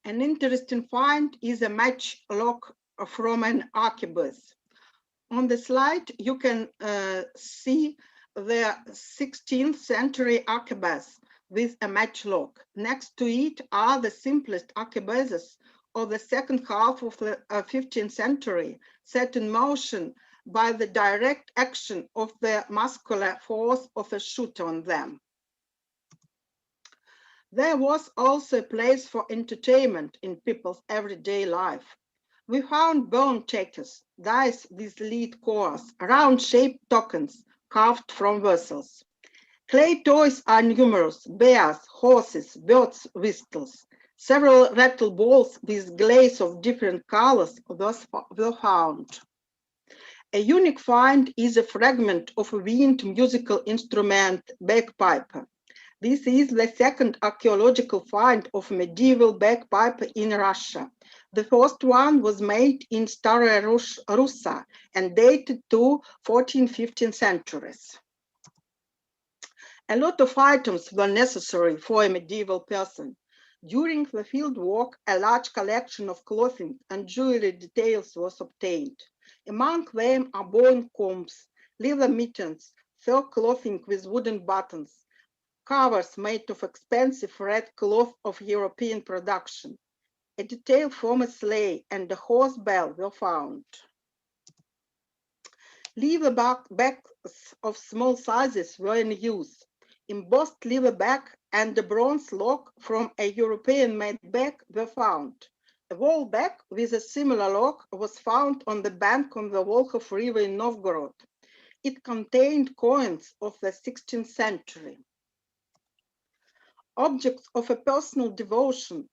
An interesting find is a matchlock from an arquebus. On the slide, you can see the 16th century arquebus with a matchlock. Next to it are the simplest arquebuses of the second half of the 15th century, set in motion by the direct action of the muscular force of a shooter on them. There was also a place for entertainment in people's everyday life. We found bone checkers, dice with lead cores, round-shaped tokens carved from vessels. Clay toys are numerous: bears, horses, birds' whistles. Several rattle balls with glaze of different colors were found. A unique find is a fragment of a wind musical instrument, bagpipe. This is the second archaeological find of medieval bagpipe in Russia. The first one was made in Staraya Russa and dated to 14th-15th centuries. A lot of items were necessary for a medieval person. During the field work, a large collection of clothing and jewelry details was obtained. Among them are bone combs, leather mittens, fur clothing with wooden buttons, covers made of expensive red cloth of European production. A detail from a sleigh and a horse bell were found. Leather bags of small sizes were in use. Embossed leather bag and a bronze lock from a European-made bag were found. A wall bag with a similar lock was found on the bank of the Volkhov River in Novgorod. It contained coins of the 16th century. Objects of a personal devotion,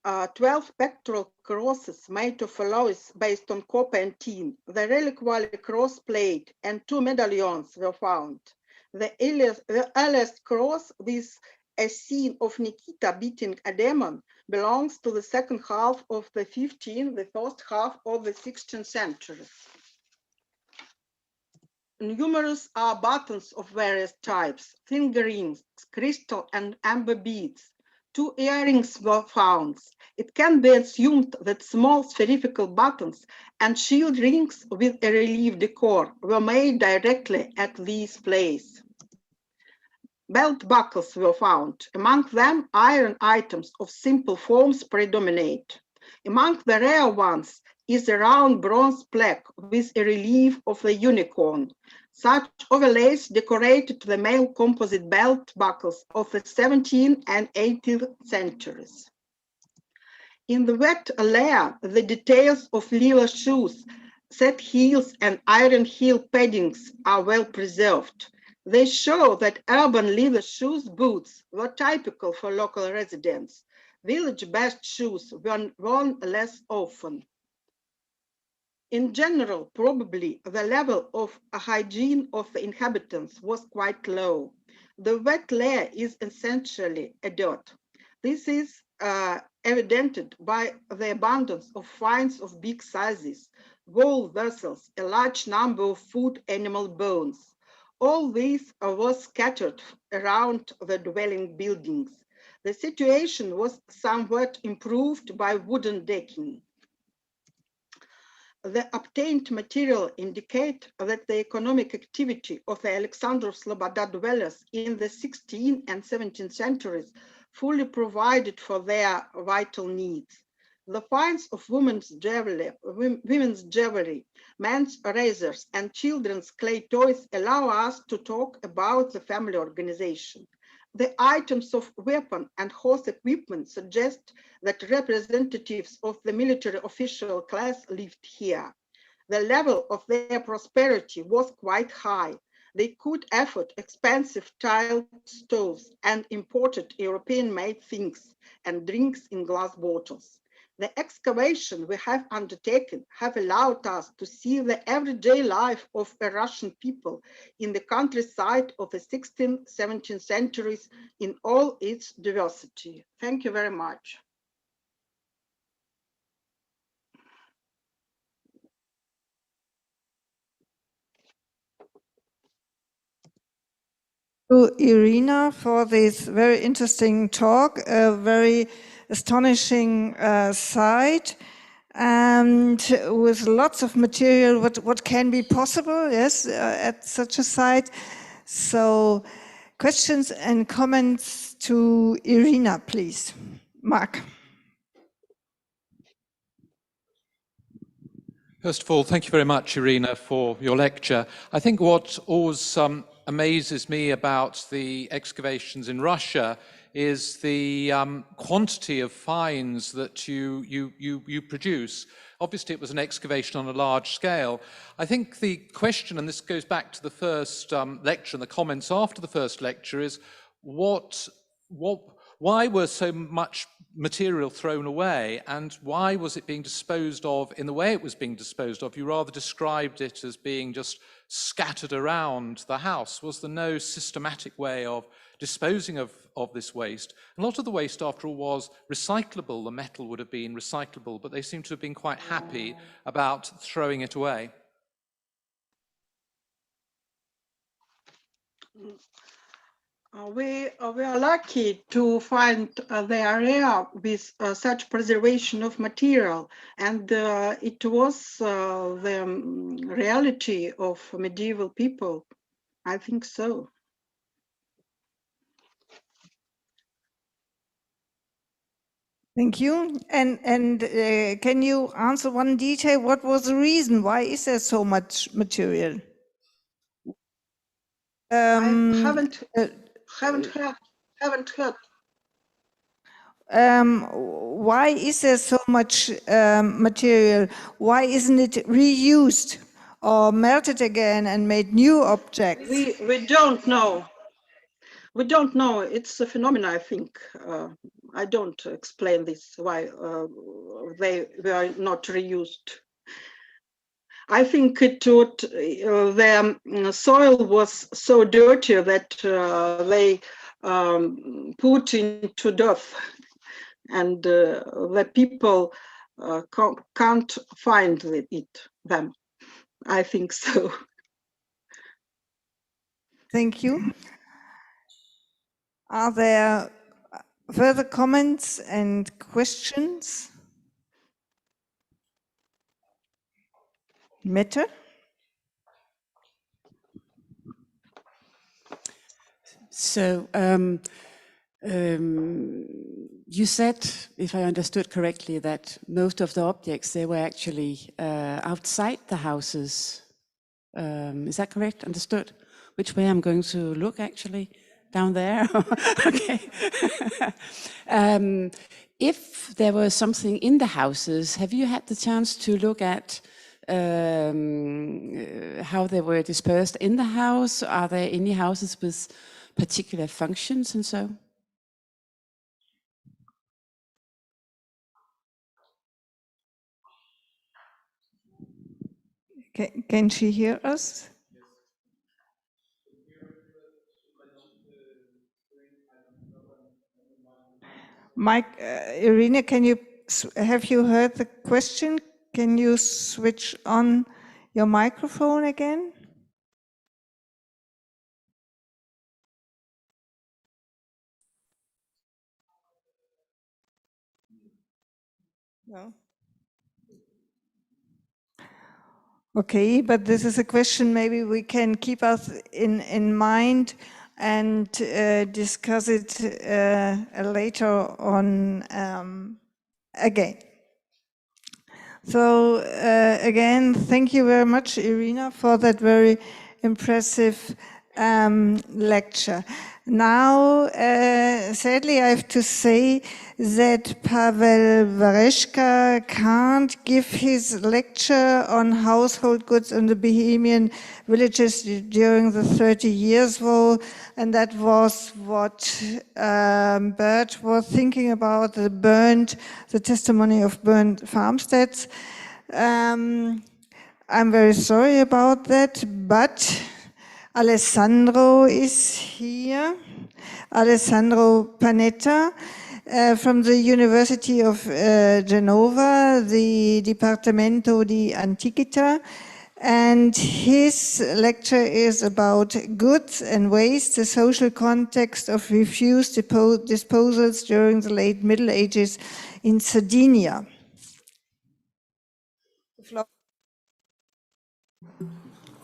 12 pectoral crosses made of alloys based on copper and tin, the reliquary cross plate, and 2 medallions were found. The earliest cross with a scene of Nikita beating a demon belongs to the second half of the 15th, the first half of the 16th century. Numerous are buttons of various types, finger rings, crystal and amber beads. 2 earrings were found. It can be assumed that small spherical buttons and shield rings with a relief decor were made directly at these places. Belt buckles were found. Among them, iron items of simple forms predominate. Among the rare ones is a round bronze plaque with a relief of the unicorn. Such overlays decorated the male composite belt buckles of the 17th and 18th centuries. In the wet layer, the details of leather shoes, set heels and iron heel paddings are well preserved. They show that urban leather shoes boots were typical for local residents. Village-based shoes were worn less often. In general, probably the level of hygiene of the inhabitants was quite low. The wet layer is essentially a dirt. This is evidenced by the abundance of finds of big sizes, whole vessels, a large number of food animal bones. All these were scattered around the dwelling buildings. The situation was somewhat improved by wooden decking. The obtained material indicate that the economic activity of the Alexandre Sloboda dwellers in the 16th and 17th centuries fully provided for their vital needs. The finds of women's jewelry, men's razors, and children's clay toys allow us to talk about the family organization. The items of weapon and horse equipment suggest that representatives of the military official class lived here. The level of their prosperity was quite high. They could afford expensive tiled stoves and imported European-made things and drinks in glass bottles. The excavation we have undertaken have allowed us to see the everyday life of a Russian people in the countryside of the 16th, 17th centuries in all its diversity. Thank you very much. To Irina for this very interesting talk, a very astonishing site, and with lots of material, what can be possible, yes, at such a site. So questions and comments to Irina, please. Mark. First of all, thank you very much, Irina, for your lecture. I think what always amazes me about the excavations in Russia is the quantity of finds that you produce. Obviously, it was an excavation on a large scale. I think the question, and this goes back to the first lecture and the comments after the first lecture, is why were so much material thrown away, and why was it being disposed of in the way it was being disposed of? You rather described it as being just scattered around the house. Was there no systematic way of disposing of this waste? A lot of the waste, after all, was recyclable. The metal would have been recyclable, but they seem to have been quite happy about throwing it away. We are lucky to find the area with such preservation of material, and it was the reality of medieval people. I think so. Thank you. And can you answer one detail? What was the reason? Why is there so much material? I haven't heard. Why is there so much material? Why isn't it reused or melted again and made new objects? We don't know. We don't know. It's a phenomenon, I think. I don't explain this, why they were not reused. I think the soil was so dirty that they put into death, and the people can't find them. I think so. Thank you. Are there further comments and questions? Mette? So you said, if I understood correctly, that most of the objects, they were actually outside the houses. Is that correct? Understood? Which way I'm going to look, actually? Down there? Okay. If there was something in the houses, have you had the chance to look at how they were dispersed in the house? Are there any houses with particular functions and so? Can she hear us? Mike, Irina, have you heard the question? Can you switch on your microphone again? No. Okay, but this is a question maybe we can keep us in mind and discuss it later on again. So again, thank you very much, Irina, for that very impressive lecture. Now, sadly, I have to say that Pavel Vereshka can't give his lecture on household goods in the Bohemian villages during the 30 Years' War, and that was what Bert was thinking about, the testimony of burned farmsteads. I'm very sorry about that, but Alessandro is here. Alessandro Panetta from the University of Genova, the Dipartimento di Antiquità, and his lecture is about goods and waste, the social context of refuse disposals during the late Middle Ages in Sardinia.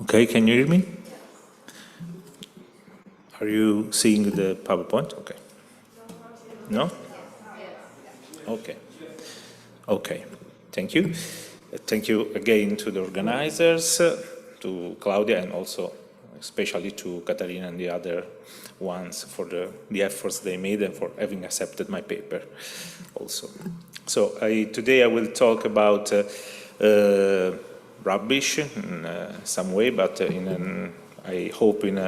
Okay, can you hear me? Are you seeing the PowerPoint? Okay. No? Okay. Okay, thank you. Thank you again to the organizers, to Claudia, and also especially to Katarina and the other ones for the efforts they made and for having accepted my paper also. So today I will talk about rubbish in some way, but I hope in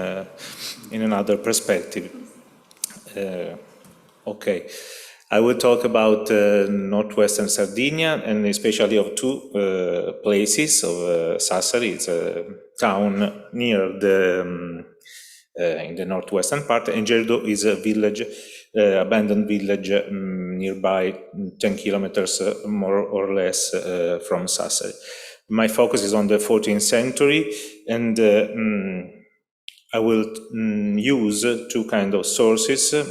another perspective. Okay, I will talk about northwestern Sardinia, and especially of two places of Sassari. It's a town near in the northwestern part, and Gerdo is a village, abandoned village nearby, 10 kilometers more or less from Sassari. My focus is on the 14th century, and I will use two kinds of sources to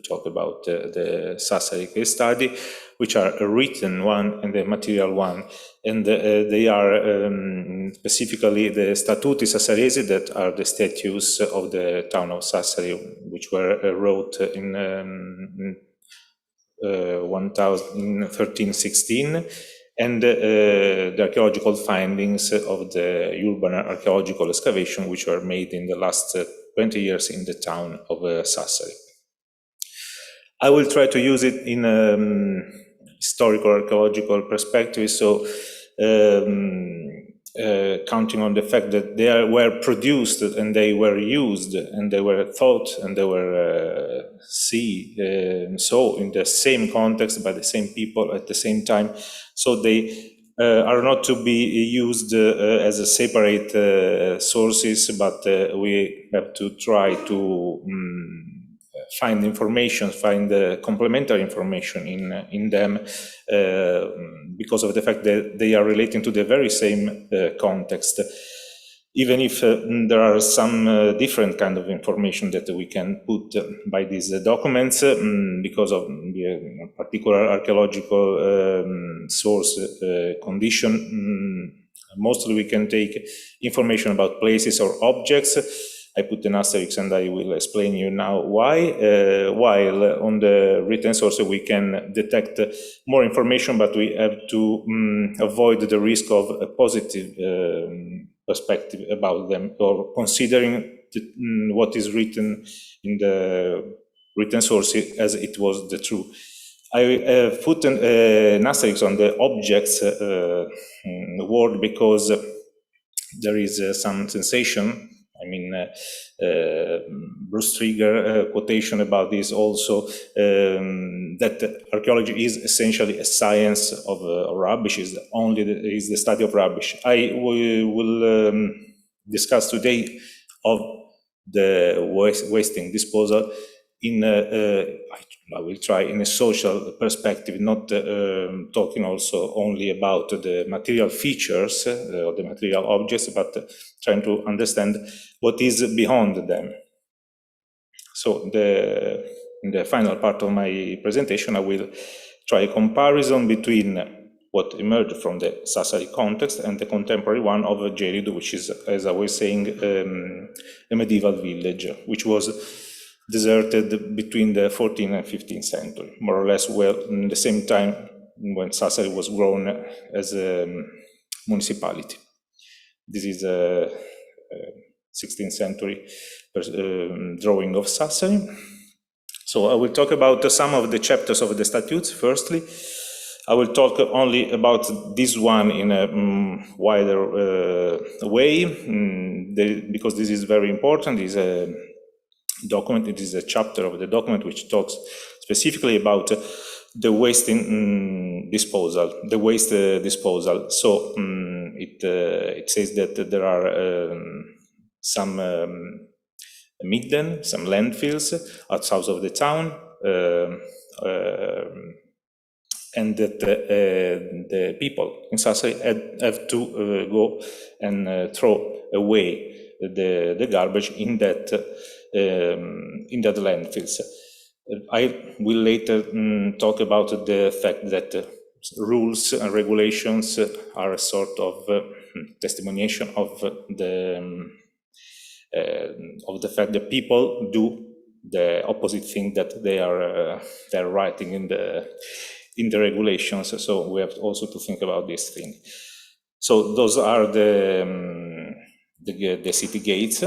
talk about the Sassari case study, which are a written one and a material one. And they are specifically the Statuti Sassaresi, that are the statutes of the town of Sassari, which were wrote in 1316, and the archaeological findings of the urban archaeological excavation, which were made in the last 20 years in the town of Sassari. I will try to use it in a historical archaeological perspective, so counting on the fact that they were produced and they were used and they were thought and they were so in the same context by the same people at the same time, so they are not to be used as a separate sources, but we have to try to find information, find complementary information in them, because of the fact that they are relating to the very same context, even if there are some different kind of information that we can put by these documents, because of the particular archaeological source condition. Mostly we can take information about places or objects. I put an asterisk and I will explain you now why, while on the written source we can detect more information, but we have to avoid the risk of a positive perspective about them, or considering what is written in the written source as it was the truth. I put an asterisk on the objects word because there is some sensation. I mean, Bruce Trigger quotation about this also, that archaeology is essentially a science of rubbish, is the study of rubbish. I will discuss today of the wasting disposal in I will try in a social perspective, not talking also only about the material features or the material objects, but trying to understand what is beyond them. So in the final part of my presentation, I will try a comparison between what emerged from the Sassari context and the contemporary one of Geridu, which is, as I was saying, a medieval village, which was deserted between the 14th and 15th century, more or less well in the same time when Sassari was grown as a municipality. This is 16th century drawing of Sassari. So I will talk about some of the chapters of the statutes. Firstly, I will talk only about this one in a wider way, because this is very important. It is a document, it is a chapter of the document which talks specifically about the waste disposal, the waste disposal. So it says that there are some midden, some landfills outside of the town, and that the people in Sassari have to go and throw away the garbage in that landfills. I will later talk about the fact that rules and regulations are a sort of testimoniation of the fact that people do the opposite thing that they're writing in the regulations. So we have also to think about this thing. So those are the city gates.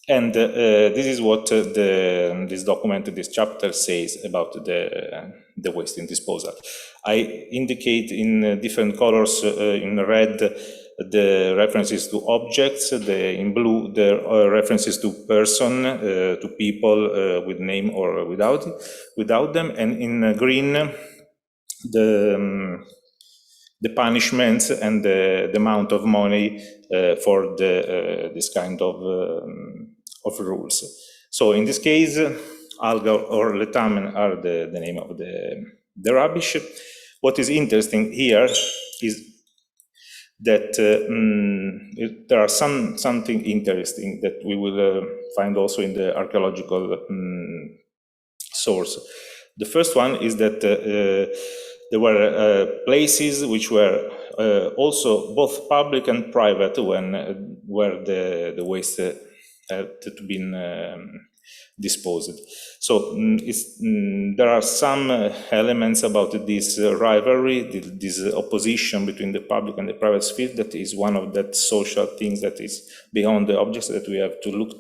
And this is what this document, this chapter says about the waste and disposal. I indicate in different colors, in red, the references to objects, in blue, the references to person, to people with name or without them, and in green, the punishments and the amount of money for this kind of rules. So in this case, alga or letamen are the name of the rubbish. What is interesting here is that there are something interesting that we will find also in the archaeological source. The first one is that there were places which were also both public and private where the waste had been disposed. So there are some elements about this rivalry, this opposition between the public and the private sphere, that is one of that social things that is beyond the objects that we have to look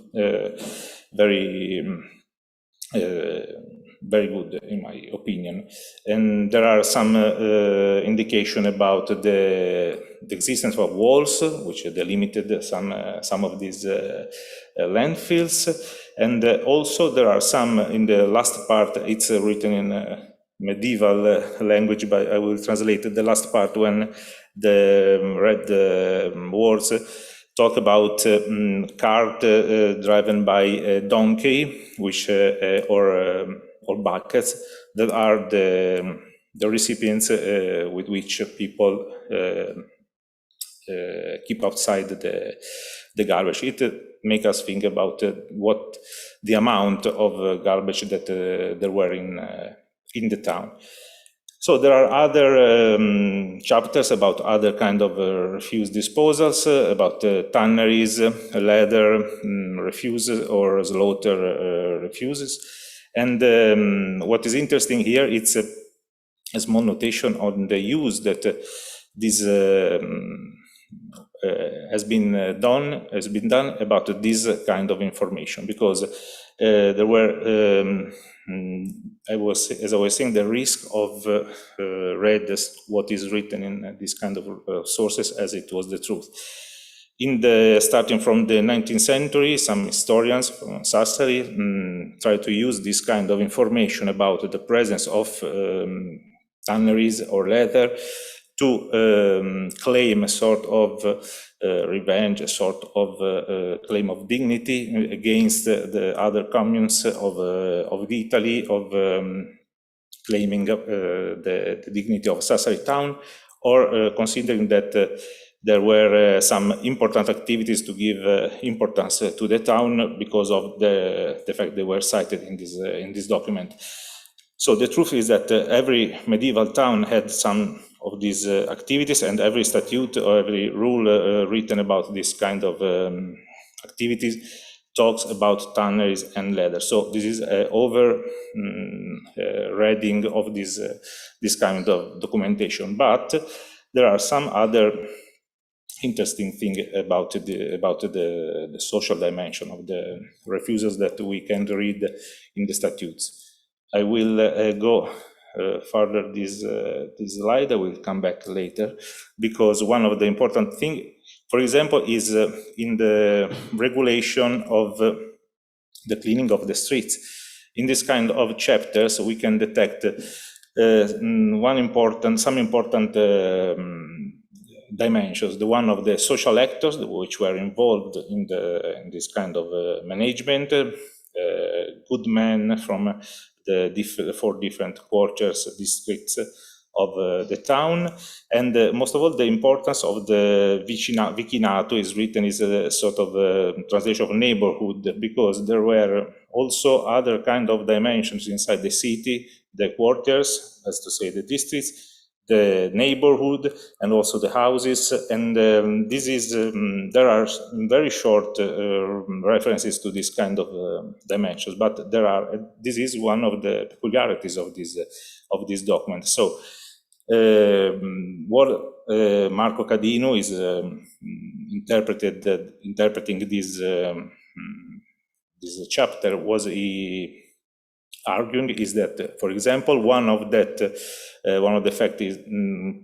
very good, in my opinion. And there are some indication about the existence of walls, which delimited some of these landfills. And also there are some, in the last part, it's written in medieval language, but I will translate the last part when the red words talk about cart driven by a donkey, which or buckets that are the recipients with which people keep outside the garbage. It makes us think about what the amount of garbage that there were in the town. So there are other chapters about other kind of refuse disposals, about tanneries, leather refuses or slaughter refuses. And what is interesting here, it's a small notation on the use that this has been done about this kind of information, because there were, as I was saying, the risk of read what is written in this kind of sources as it was the truth. Starting from the 19th century, some historians from Sassari try to use this kind of information about the presence of tanneries or leather to claim a sort of revenge, a sort of claim of dignity against the other communes of Italy, of claiming the dignity of Sassari town, or considering that there were some important activities to give importance to the town because of the fact they were cited in this document. So the truth is that every medieval town had some of these activities, and every statute or every rule written about this kind of activities talks about tanneries and leather. So this is over reading of this kind of documentation. But there are some other interesting thing about the social dimension of the refusals that we can read in the statutes. I will go further this slide. I will come back later, because one of the important things, for example, is in the regulation of the cleaning of the streets. In this kind of chapters, we can detect some important dimensions. The one of the social actors which were involved in this kind of management, good men from the 4 different quarters, districts of the town, and most of all, the importance of the vicinato is written as a sort of translation of neighborhood, because there were also other kind of dimensions inside the city, the quarters, as to say the districts, the neighborhood, and also the houses. And this is there are very short references to this kind of dimensions, but this is one of the peculiarities of this document. So what Marco Cadino is interpreting this chapter was he arguing is that, for example, one of the facts is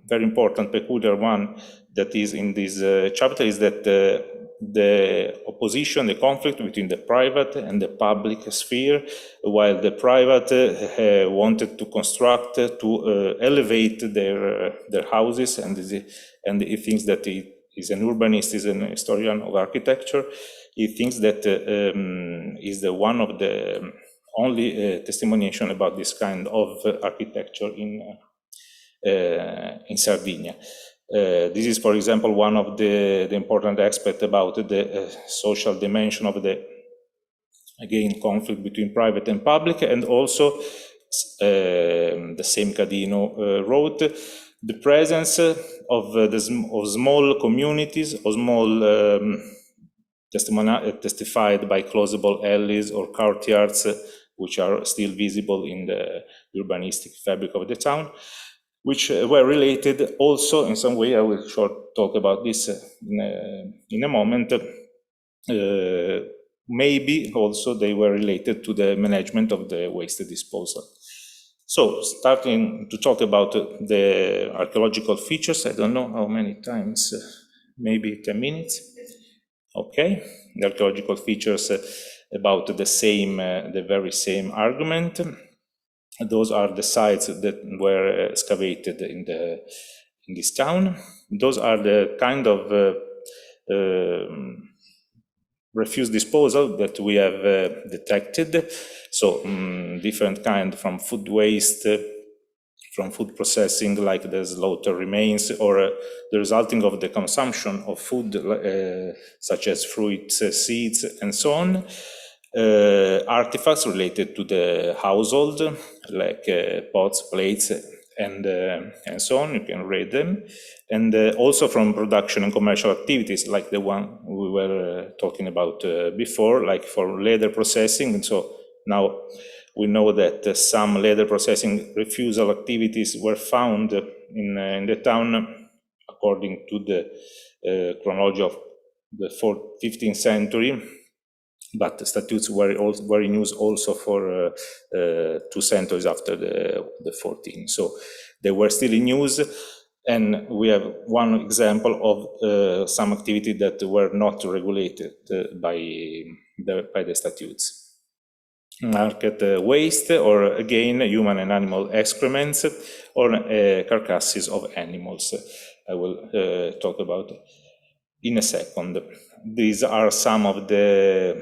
very important, peculiar one that is in this chapter is that the opposition, the conflict between the private and the public sphere, while the private wanted to construct, to elevate their houses, and he thinks that he is an urbanist, is an historian of architecture. He thinks that is the one of the only testimoniation about this kind of architecture in Sardinia. This is, for example, one of the important aspects about the social dimension of the, again, conflict between private and public, and also the same Cadino wrote the presence of small communities, or small testified by closable alleys or courtyards, which are still visible in the urbanistic fabric of the town, which were related also in some way. I will talk about this in a moment. Maybe also they were related to the management of the waste disposal. So, starting to talk about the archaeological features, I don't know how many times, maybe 10 minutes. Okay, the archaeological features about the very same argument. Those are the sites that were excavated in this town. Those are the kind of refuse disposal that we have detected. So different kind, from food waste, from food processing, like the slaughter remains, or the resulting of the consumption of food, such as fruits, seeds, and so on. Artifacts related to the household, like pots, plates, and so on. You can read them. And also from production and commercial activities, like the one we were talking about before, like for leather processing. And so now we know that some leather processing refusal activities were found in the town, according to the chronology of the 15th century. But the statutes were in use also for 2 centuries after the 14th. So they were still in use, and we have one example of some activity that were not regulated by the statutes. Market waste, or again human and animal excrements, or carcasses of animals. I will talk about in a second. These are some of the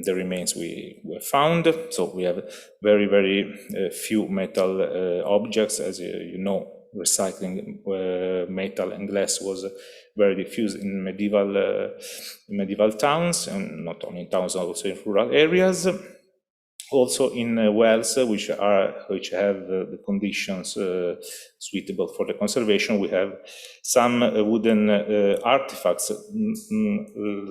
remains we found. So we have very, very few metal objects. As you know, recycling metal and glass was very diffused in medieval towns, and not only in towns, also in rural areas. Also in wells, which have the conditions suitable for the conservation, we have some wooden artifacts,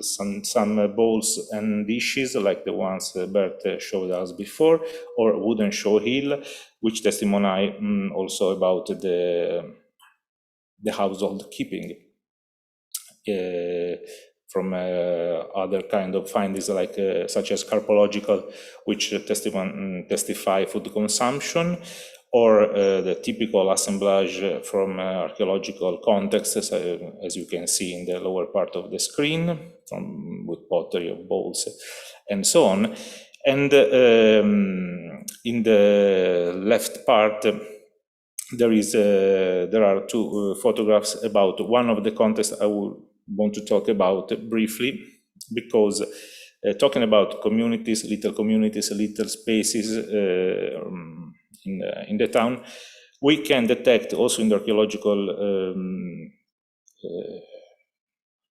some bowls and dishes, like the ones Bert showed us before, or wooden show hill, which testify also about the household keeping. from other kind of findings like such as carpological, which testify food consumption, or the typical assemblage from archaeological contexts, as you can see in the lower part of the screen, with pottery of bowls and so on. And in the left part, there are two photographs about one of the contexts I would want to talk about briefly, because talking about communities, little spaces in the town, we can detect also in the archaeological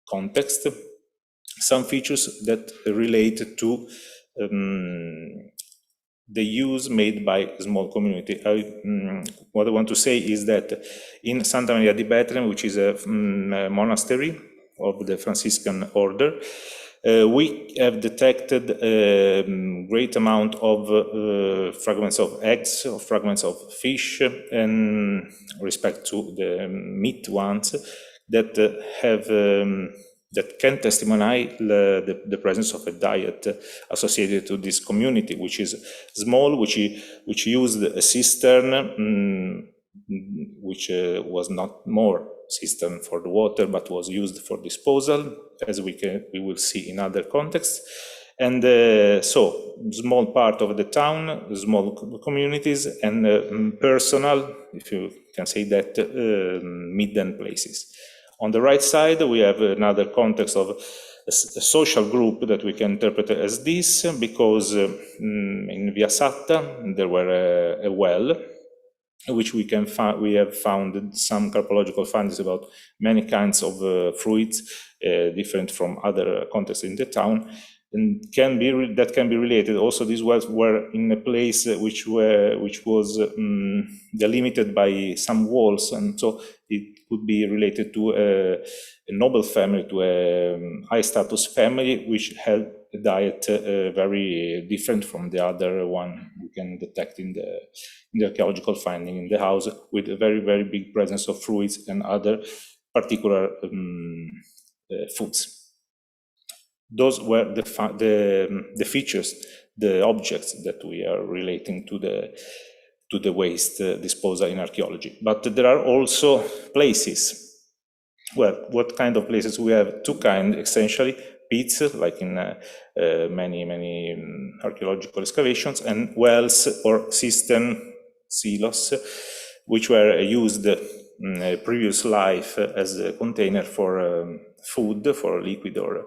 context some features that relate to the use made by a small community. What I want to say is that in Santa Maria di Bethlehem, which is a monastery of the Franciscan order, we have detected a great amount of fragments of eggs, or fragments of fish, and respect to the meat ones that have that can testimony the presence of a diet associated to this community, which is small, which used a cistern, which was not more cistern for the water, but was used for disposal, as we will see in other contexts. And so, small part of the town, small communities, and personal, if you can say that, midden places. On the right side, we have another context of a social group that we can interpret as this, because in Via Satta there were a well, which we have found some carpological findings about many kinds of fruits, different from other contexts in the town, and that can be related. Also, these wells were in a place which was delimited by some walls, and so it could be related to a noble family, to a high status family, which had a diet very different from the other one we can detect in the archaeological finding in the house, with a very, very big presence of fruits and other particular foods. Those were the features, the objects that we are relating to the waste disposal in archaeology. But there are also places. Well, what kind of places? We have two kinds, essentially: pits, like in many archaeological excavations, and wells or cistern, silos, which were used in a previous life as a container for food, for liquid or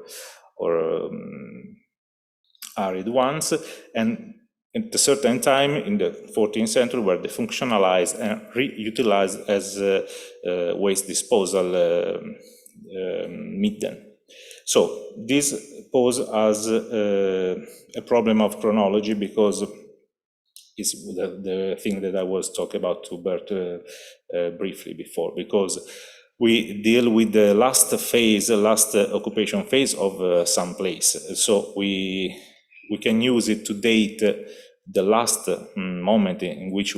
arid ones, and at a certain time in the 14th century were defunctionalized and reutilized as waste disposal midden. So this poses as a problem of chronology, because it's the thing that I was talking about to Bert briefly before, because we deal with the last occupation phase of some place. So we can use it to date the last moment in which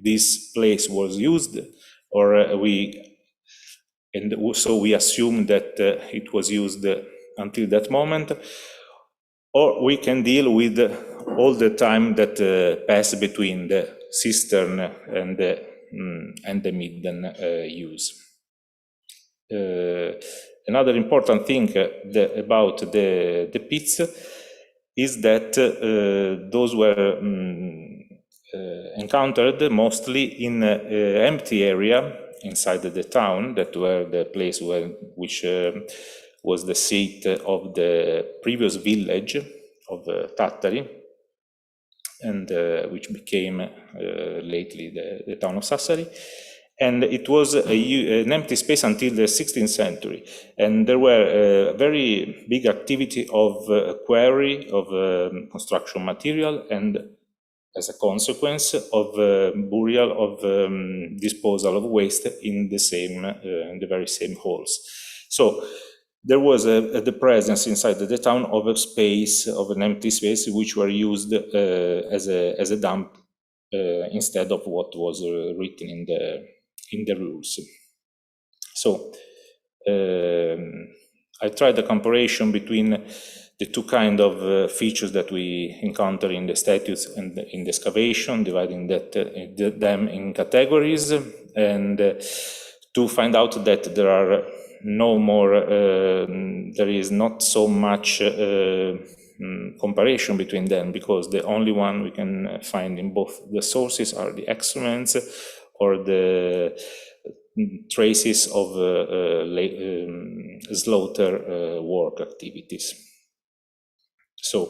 this place was used, or so we assume that it was used until that moment, or we can deal with all the time that passed between the cistern and the midden use. Another important thing about the pits is that those were encountered mostly in empty area inside the town, that were the place which was the seat of the previous village of Tattari, and which became lately the town of Sassari. And it was an empty space until the 16th century. And there were a very big activity of quarry of construction material, and as a consequence of burial of disposal of waste in the very same halls. So there was the presence inside the town of a space, of an empty space, which were used as a dump instead of what was written in the rules. So I tried the comparison between the two kind of features that we encounter in the statues and in the excavation, dividing them in categories, and to find out that there are no more, there is not so much comparison between them, because the only one we can find in both the sources are the excrements or the traces of slaughter work activities. So,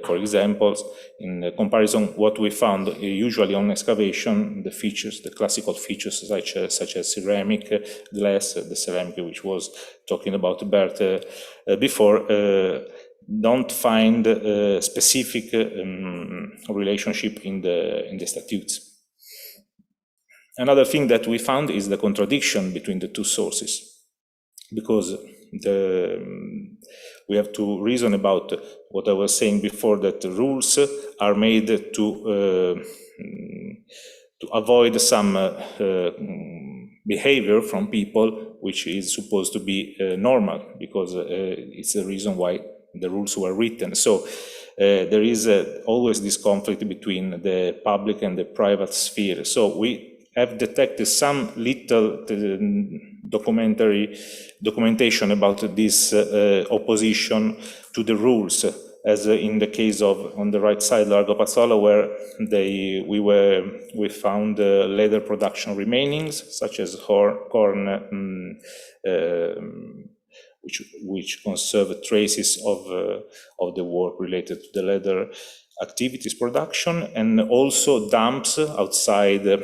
for example, in the comparison, what we found usually on excavation, the features, the classical features such as ceramic, glass, the ceramic which was talking about Bert before, don't find a specific relationship in the statutes. Another thing that we found is the contradiction between the two sources, because we have to reason about what I was saying before, that the rules are made to avoid some behavior from people which is supposed to be normal, because it's the reason why the rules were written. So there is always this conflict between the public and the private sphere. So we have detected some little documentation about this opposition to the rules, as in the case of, on the right side, Largo Pazzola, where we found leather production remainings, such as corn, which conserve traces of the work related to the leather activities production, and also dumps outside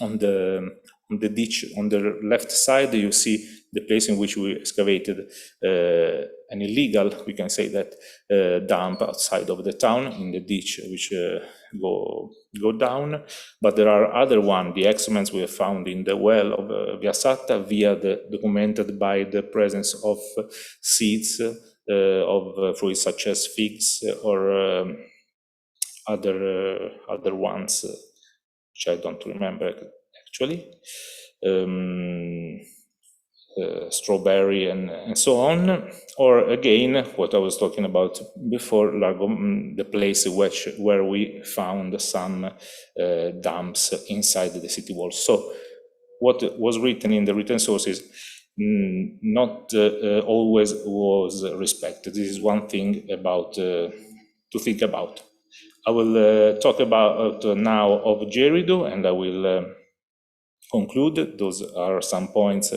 on the ditch. On the left side, you see the place in which we excavated an illegal, we can say that, dump outside of the town in the ditch, which go down. But there are other ones, the excrements we have found in the well of Viasata, documented by the presence of seeds of fruits such as figs or other ones, which I don't remember actually, strawberry and so on. Or again, what I was talking about before, Largo, the place where we found some dumps inside the city walls. So what was written in the written sources not always was respected. This is one thing about to think about. I will talk about now of Gerudo, and I will conclude. Those are some points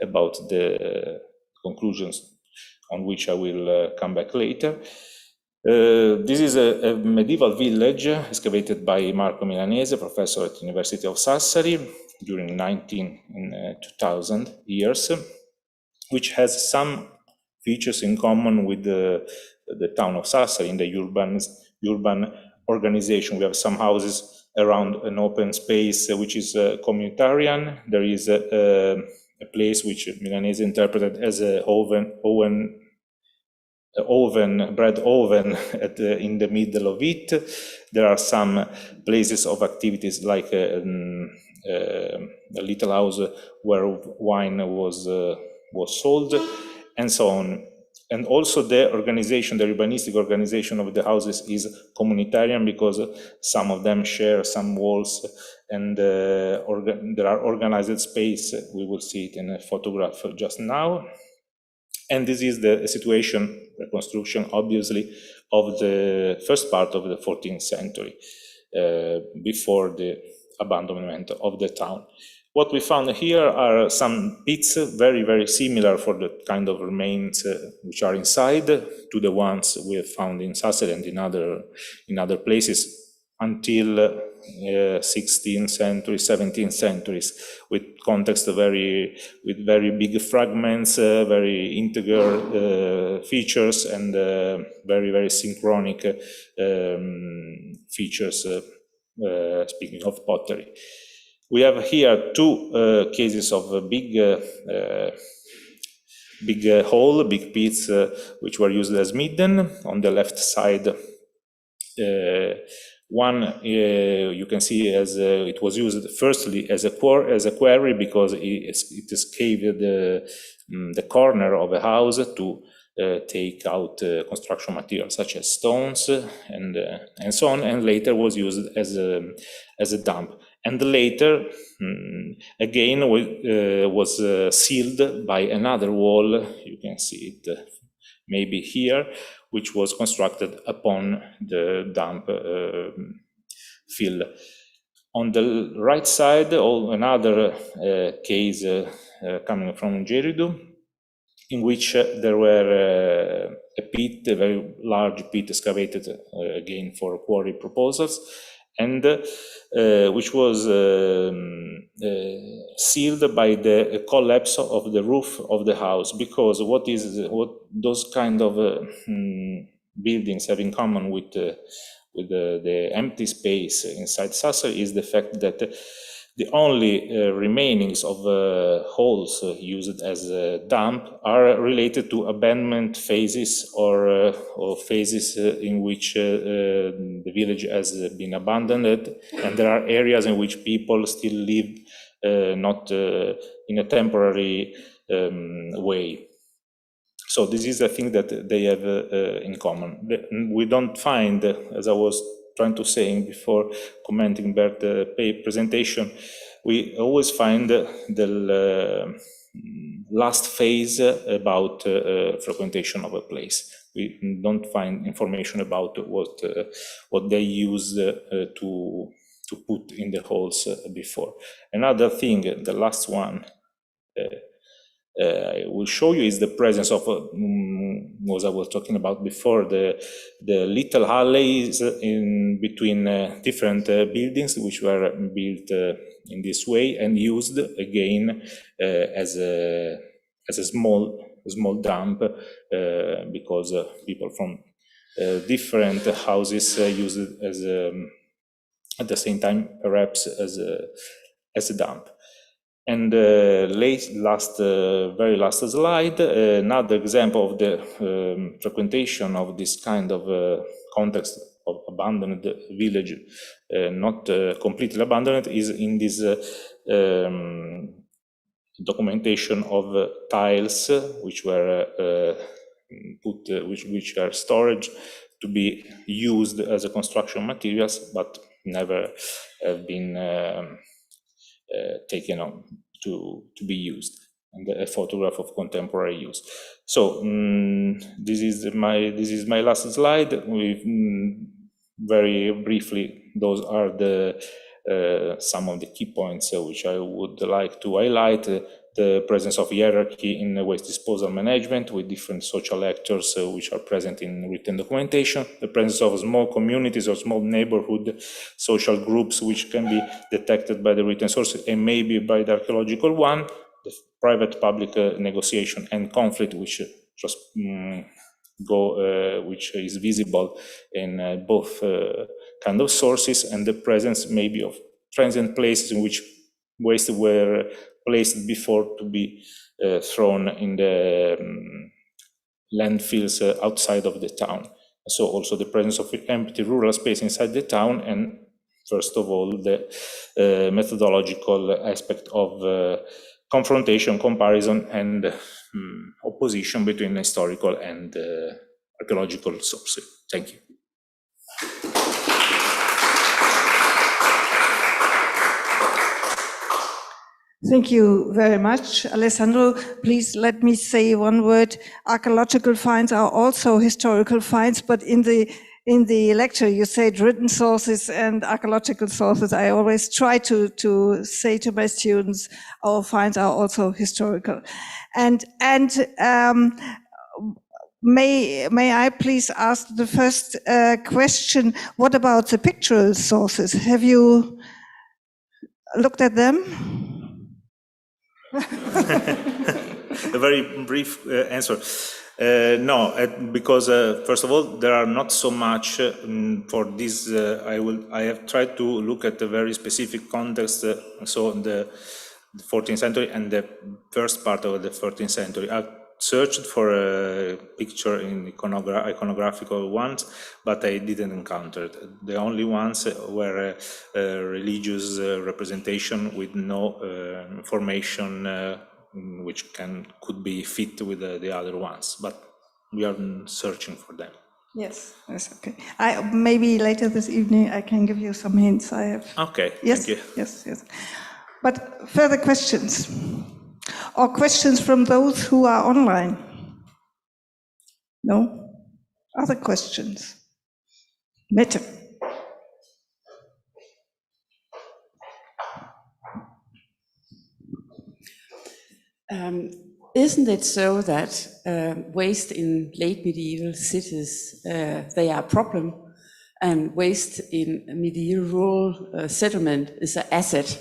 about the conclusions on which I will come back later. This is a medieval village excavated by Marco Milanese, professor at the University of Sassari during 2000 years, which has some features in common with the town of Sassari in the urban organization. We have some houses around an open space which is communitarian. There is a place which Milanese interpreted as a bread oven in the middle of it. There are some places of activities like a little house where wine was sold, and so on. And also the organization, the urbanistic organization of the houses is communitarian, because some of them share some walls, and there are organized space. We will see it in a photograph just now. And this is the situation, reconstruction, obviously, of the first part of the 14th century, before the abandonment of the town. What we found here are some pits, very, very similar for the kind of remains which are inside to the ones we have found in Sassari and in other places until 16th century, 17th centuries, with context with very big fragments, very integer features, and very, very synchronic features, speaking of pottery. We have here two cases of big pits which were used as midden. On the left side, One you can see as it was used firstly as a quarry because it escaped the corner of a house to take out construction materials such as stones and so on, and later was used as a dump. And later, again, was sealed by another wall. You can see it maybe here, which was constructed upon the dump field. On the right side, another case coming from Geridou, in which there were a pit, a very large pit excavated again for quarry proposals, and which was sealed by the collapse of the roof of the house, because what those kind of buildings have in common with the empty space inside Sassari is the fact that the only remainings of holes used as a dump are related to abandonment phases or phases in which the village has been abandoned, and there are areas in which people still live not in a temporary way. So this is a thing that they have in common. We don't find, as I was trying to say before commenting about the presentation, we always find the last phase about frequentation of a place. We don't find information about what they used to put in the holes before. Another thing, the last one, I will show you is the presence of, as I was talking about before, the little alleys in between different buildings which were built in this way and used again as a small dump because people from different houses used it as at the same time perhaps as a dump. And very last slide, another example of the frequentation of this kind of context of abandoned village, not completely abandoned, is in this documentation of tiles which were which are storage to be used as a construction materials, but never have been taken on to be used, and a photograph of contemporary use. So this is my last slide. Very briefly, those are the some of the key points which I would like to highlight. The presence of hierarchy in waste disposal management with different social actors which are present in written documentation, the presence of small communities or small neighborhood social groups which can be detected by the written sources and maybe by the archaeological one, the private-public negotiation and conflict which just which is visible in both kind of sources, and the presence maybe of transient places in which waste were placed before to be thrown in the landfills outside of the town. So also the presence of empty rural space inside the town, and first of all, the methodological aspect of confrontation, comparison, and opposition between historical and archaeological sources. Thank you. Thank you very much, Alessandro. Please let me say one word. Archaeological finds are also historical finds, but in the lecture you said written sources and archaeological sources. I always try to say to my students, our finds are also historical. And may I please ask the first question? What about the pictorial sources? Have you looked at them? A very brief answer. No, because first of all, there are not so much for this. I have tried to look at a very specific context. So the 14th century and the first part of the 13th century. searched for a picture in iconographical ones, but I didn't encounter it. The only ones were religious representation with no information which could be fit with the other ones, but we are searching for them. Yes, yes, okay. Maybe later this evening I can give you some hints. I have. Okay, Yes, thank you. yes. But further questions? Or questions from those who are online? No? Other questions? Mette. Isn't it so that waste in late medieval cities, they are a problem, and waste in medieval rural settlement is an asset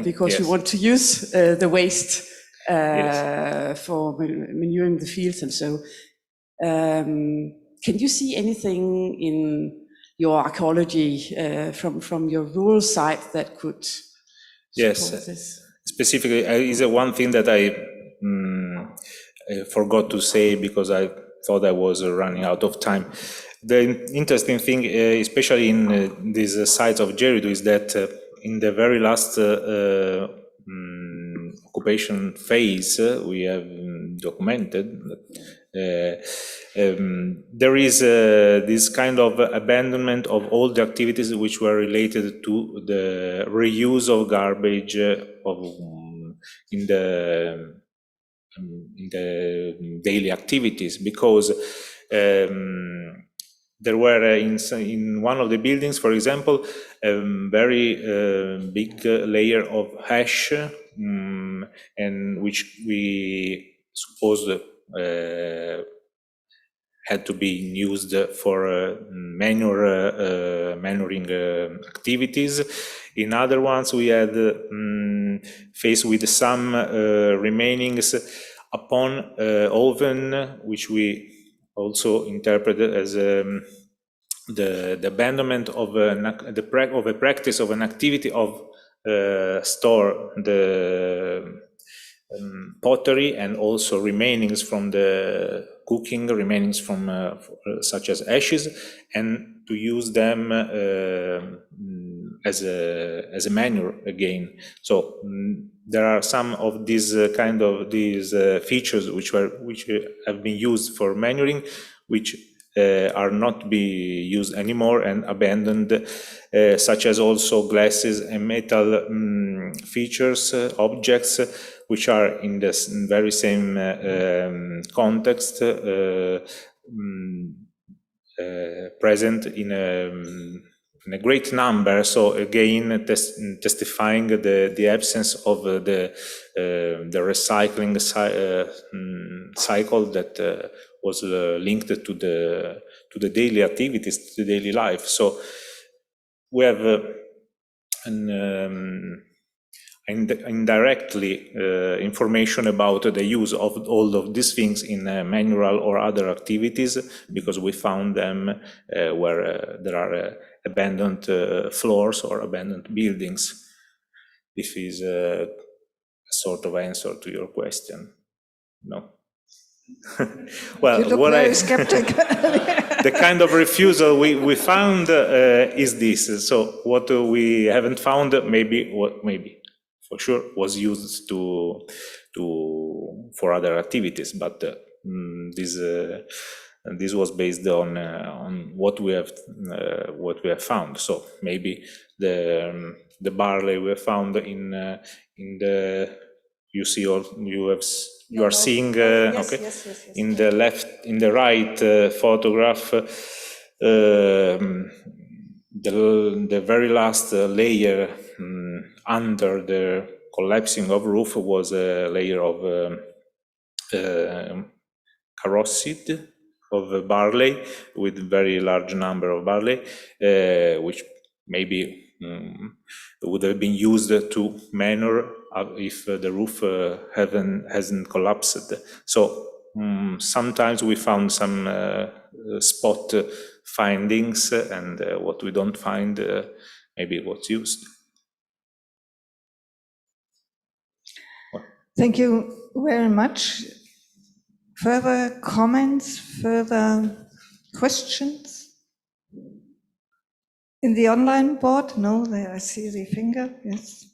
because yes. you want to use the waste Yes. for manuring the fields and so. Can you see anything in your archaeology from your rural site that could support this? Specifically, is one thing that I forgot to say because I thought I was running out of time. The interesting thing, especially in this site of Gerudo, is that in the very last occupation phase we have documented, there is this kind of abandonment of all the activities which were related to the reuse of garbage in the daily activities, because there were in one of the buildings, for example, a very big layer of ash, and which we suppose had to be used for manuring activities. In other ones, we had faced with some remainings upon oven, which we also interpreted as the abandonment of a practice of an activity of store the pottery and also remainings from the cooking, remainings from such as ashes, and to use them as a manure again. So there are some of these features which have been used for manuring, which are not be used anymore and abandoned, such as also glasses and metal features, objects, which are in the very same context, present in a great number. So again, testifying the absence of the recycling cycle that was linked to the daily activities, to the daily life. So we have indirectly information about the use of all of these things in manual or other activities, because we found them where there are abandoned floors or abandoned buildings. This is a sort of answer to your question. No? Well, you look very skeptical. The kind of refusal we found is this. So what we haven't found, maybe for sure was used for other activities, but this was based on what we have found. So maybe the barley we found in the you are seeing yes, okay, yes. in the right photograph, the very last layer under the collapsing of roof was a layer of carotid of barley, with very large number of barley, which maybe would have been used to manure if the roof hasn't collapsed. So sometimes we found some spot findings, and what we don't find, maybe what's used. Thank you very much. Further comments, further questions? In the online board? No, there I see the finger, yes.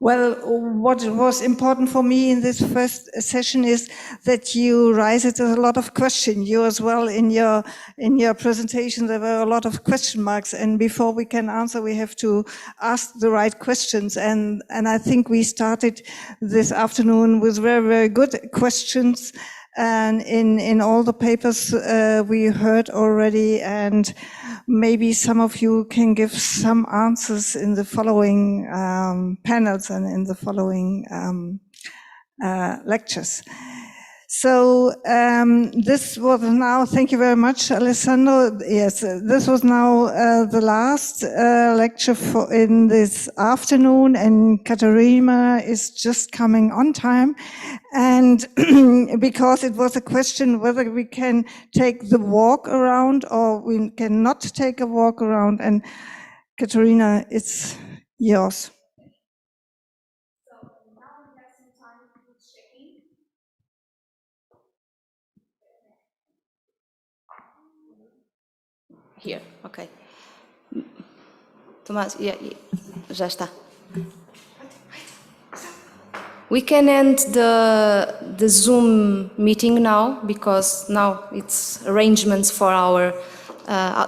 Well, what was important for me in this first session is that you raised a lot of questions. You as well in your presentation, there were a lot of question marks, and before we can answer, we have to ask the right questions. And I think we started this afternoon with very, very good questions. And in all the papers we heard already, and maybe some of you can give some answers in the following panels and in the following lectures. So this was now, thank you very much, Alessandro. Yes, this was now the last lecture in this afternoon, and Katerina is just coming on time. And because it was a question whether we can take the walk around or we cannot take a walk around, and Katerina, it's yours. Here, okay. Tomás, já está. We can end the Zoom meeting now, because now it's arrangements for our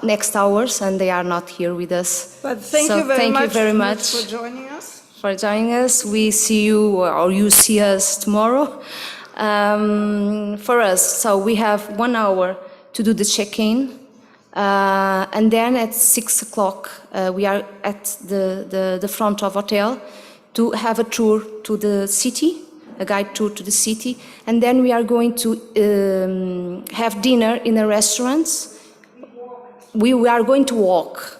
next hours, and they are not here with us. But thank you very much for joining us. For joining us. We see you, or you see us tomorrow. For us, so we have 1 hour to do the check-in. And then at 6 o'clock, we are at the front of hotel to have a tour to the city, a guide tour to the city. And then we are going to have dinner in a restaurant. We are going to walk.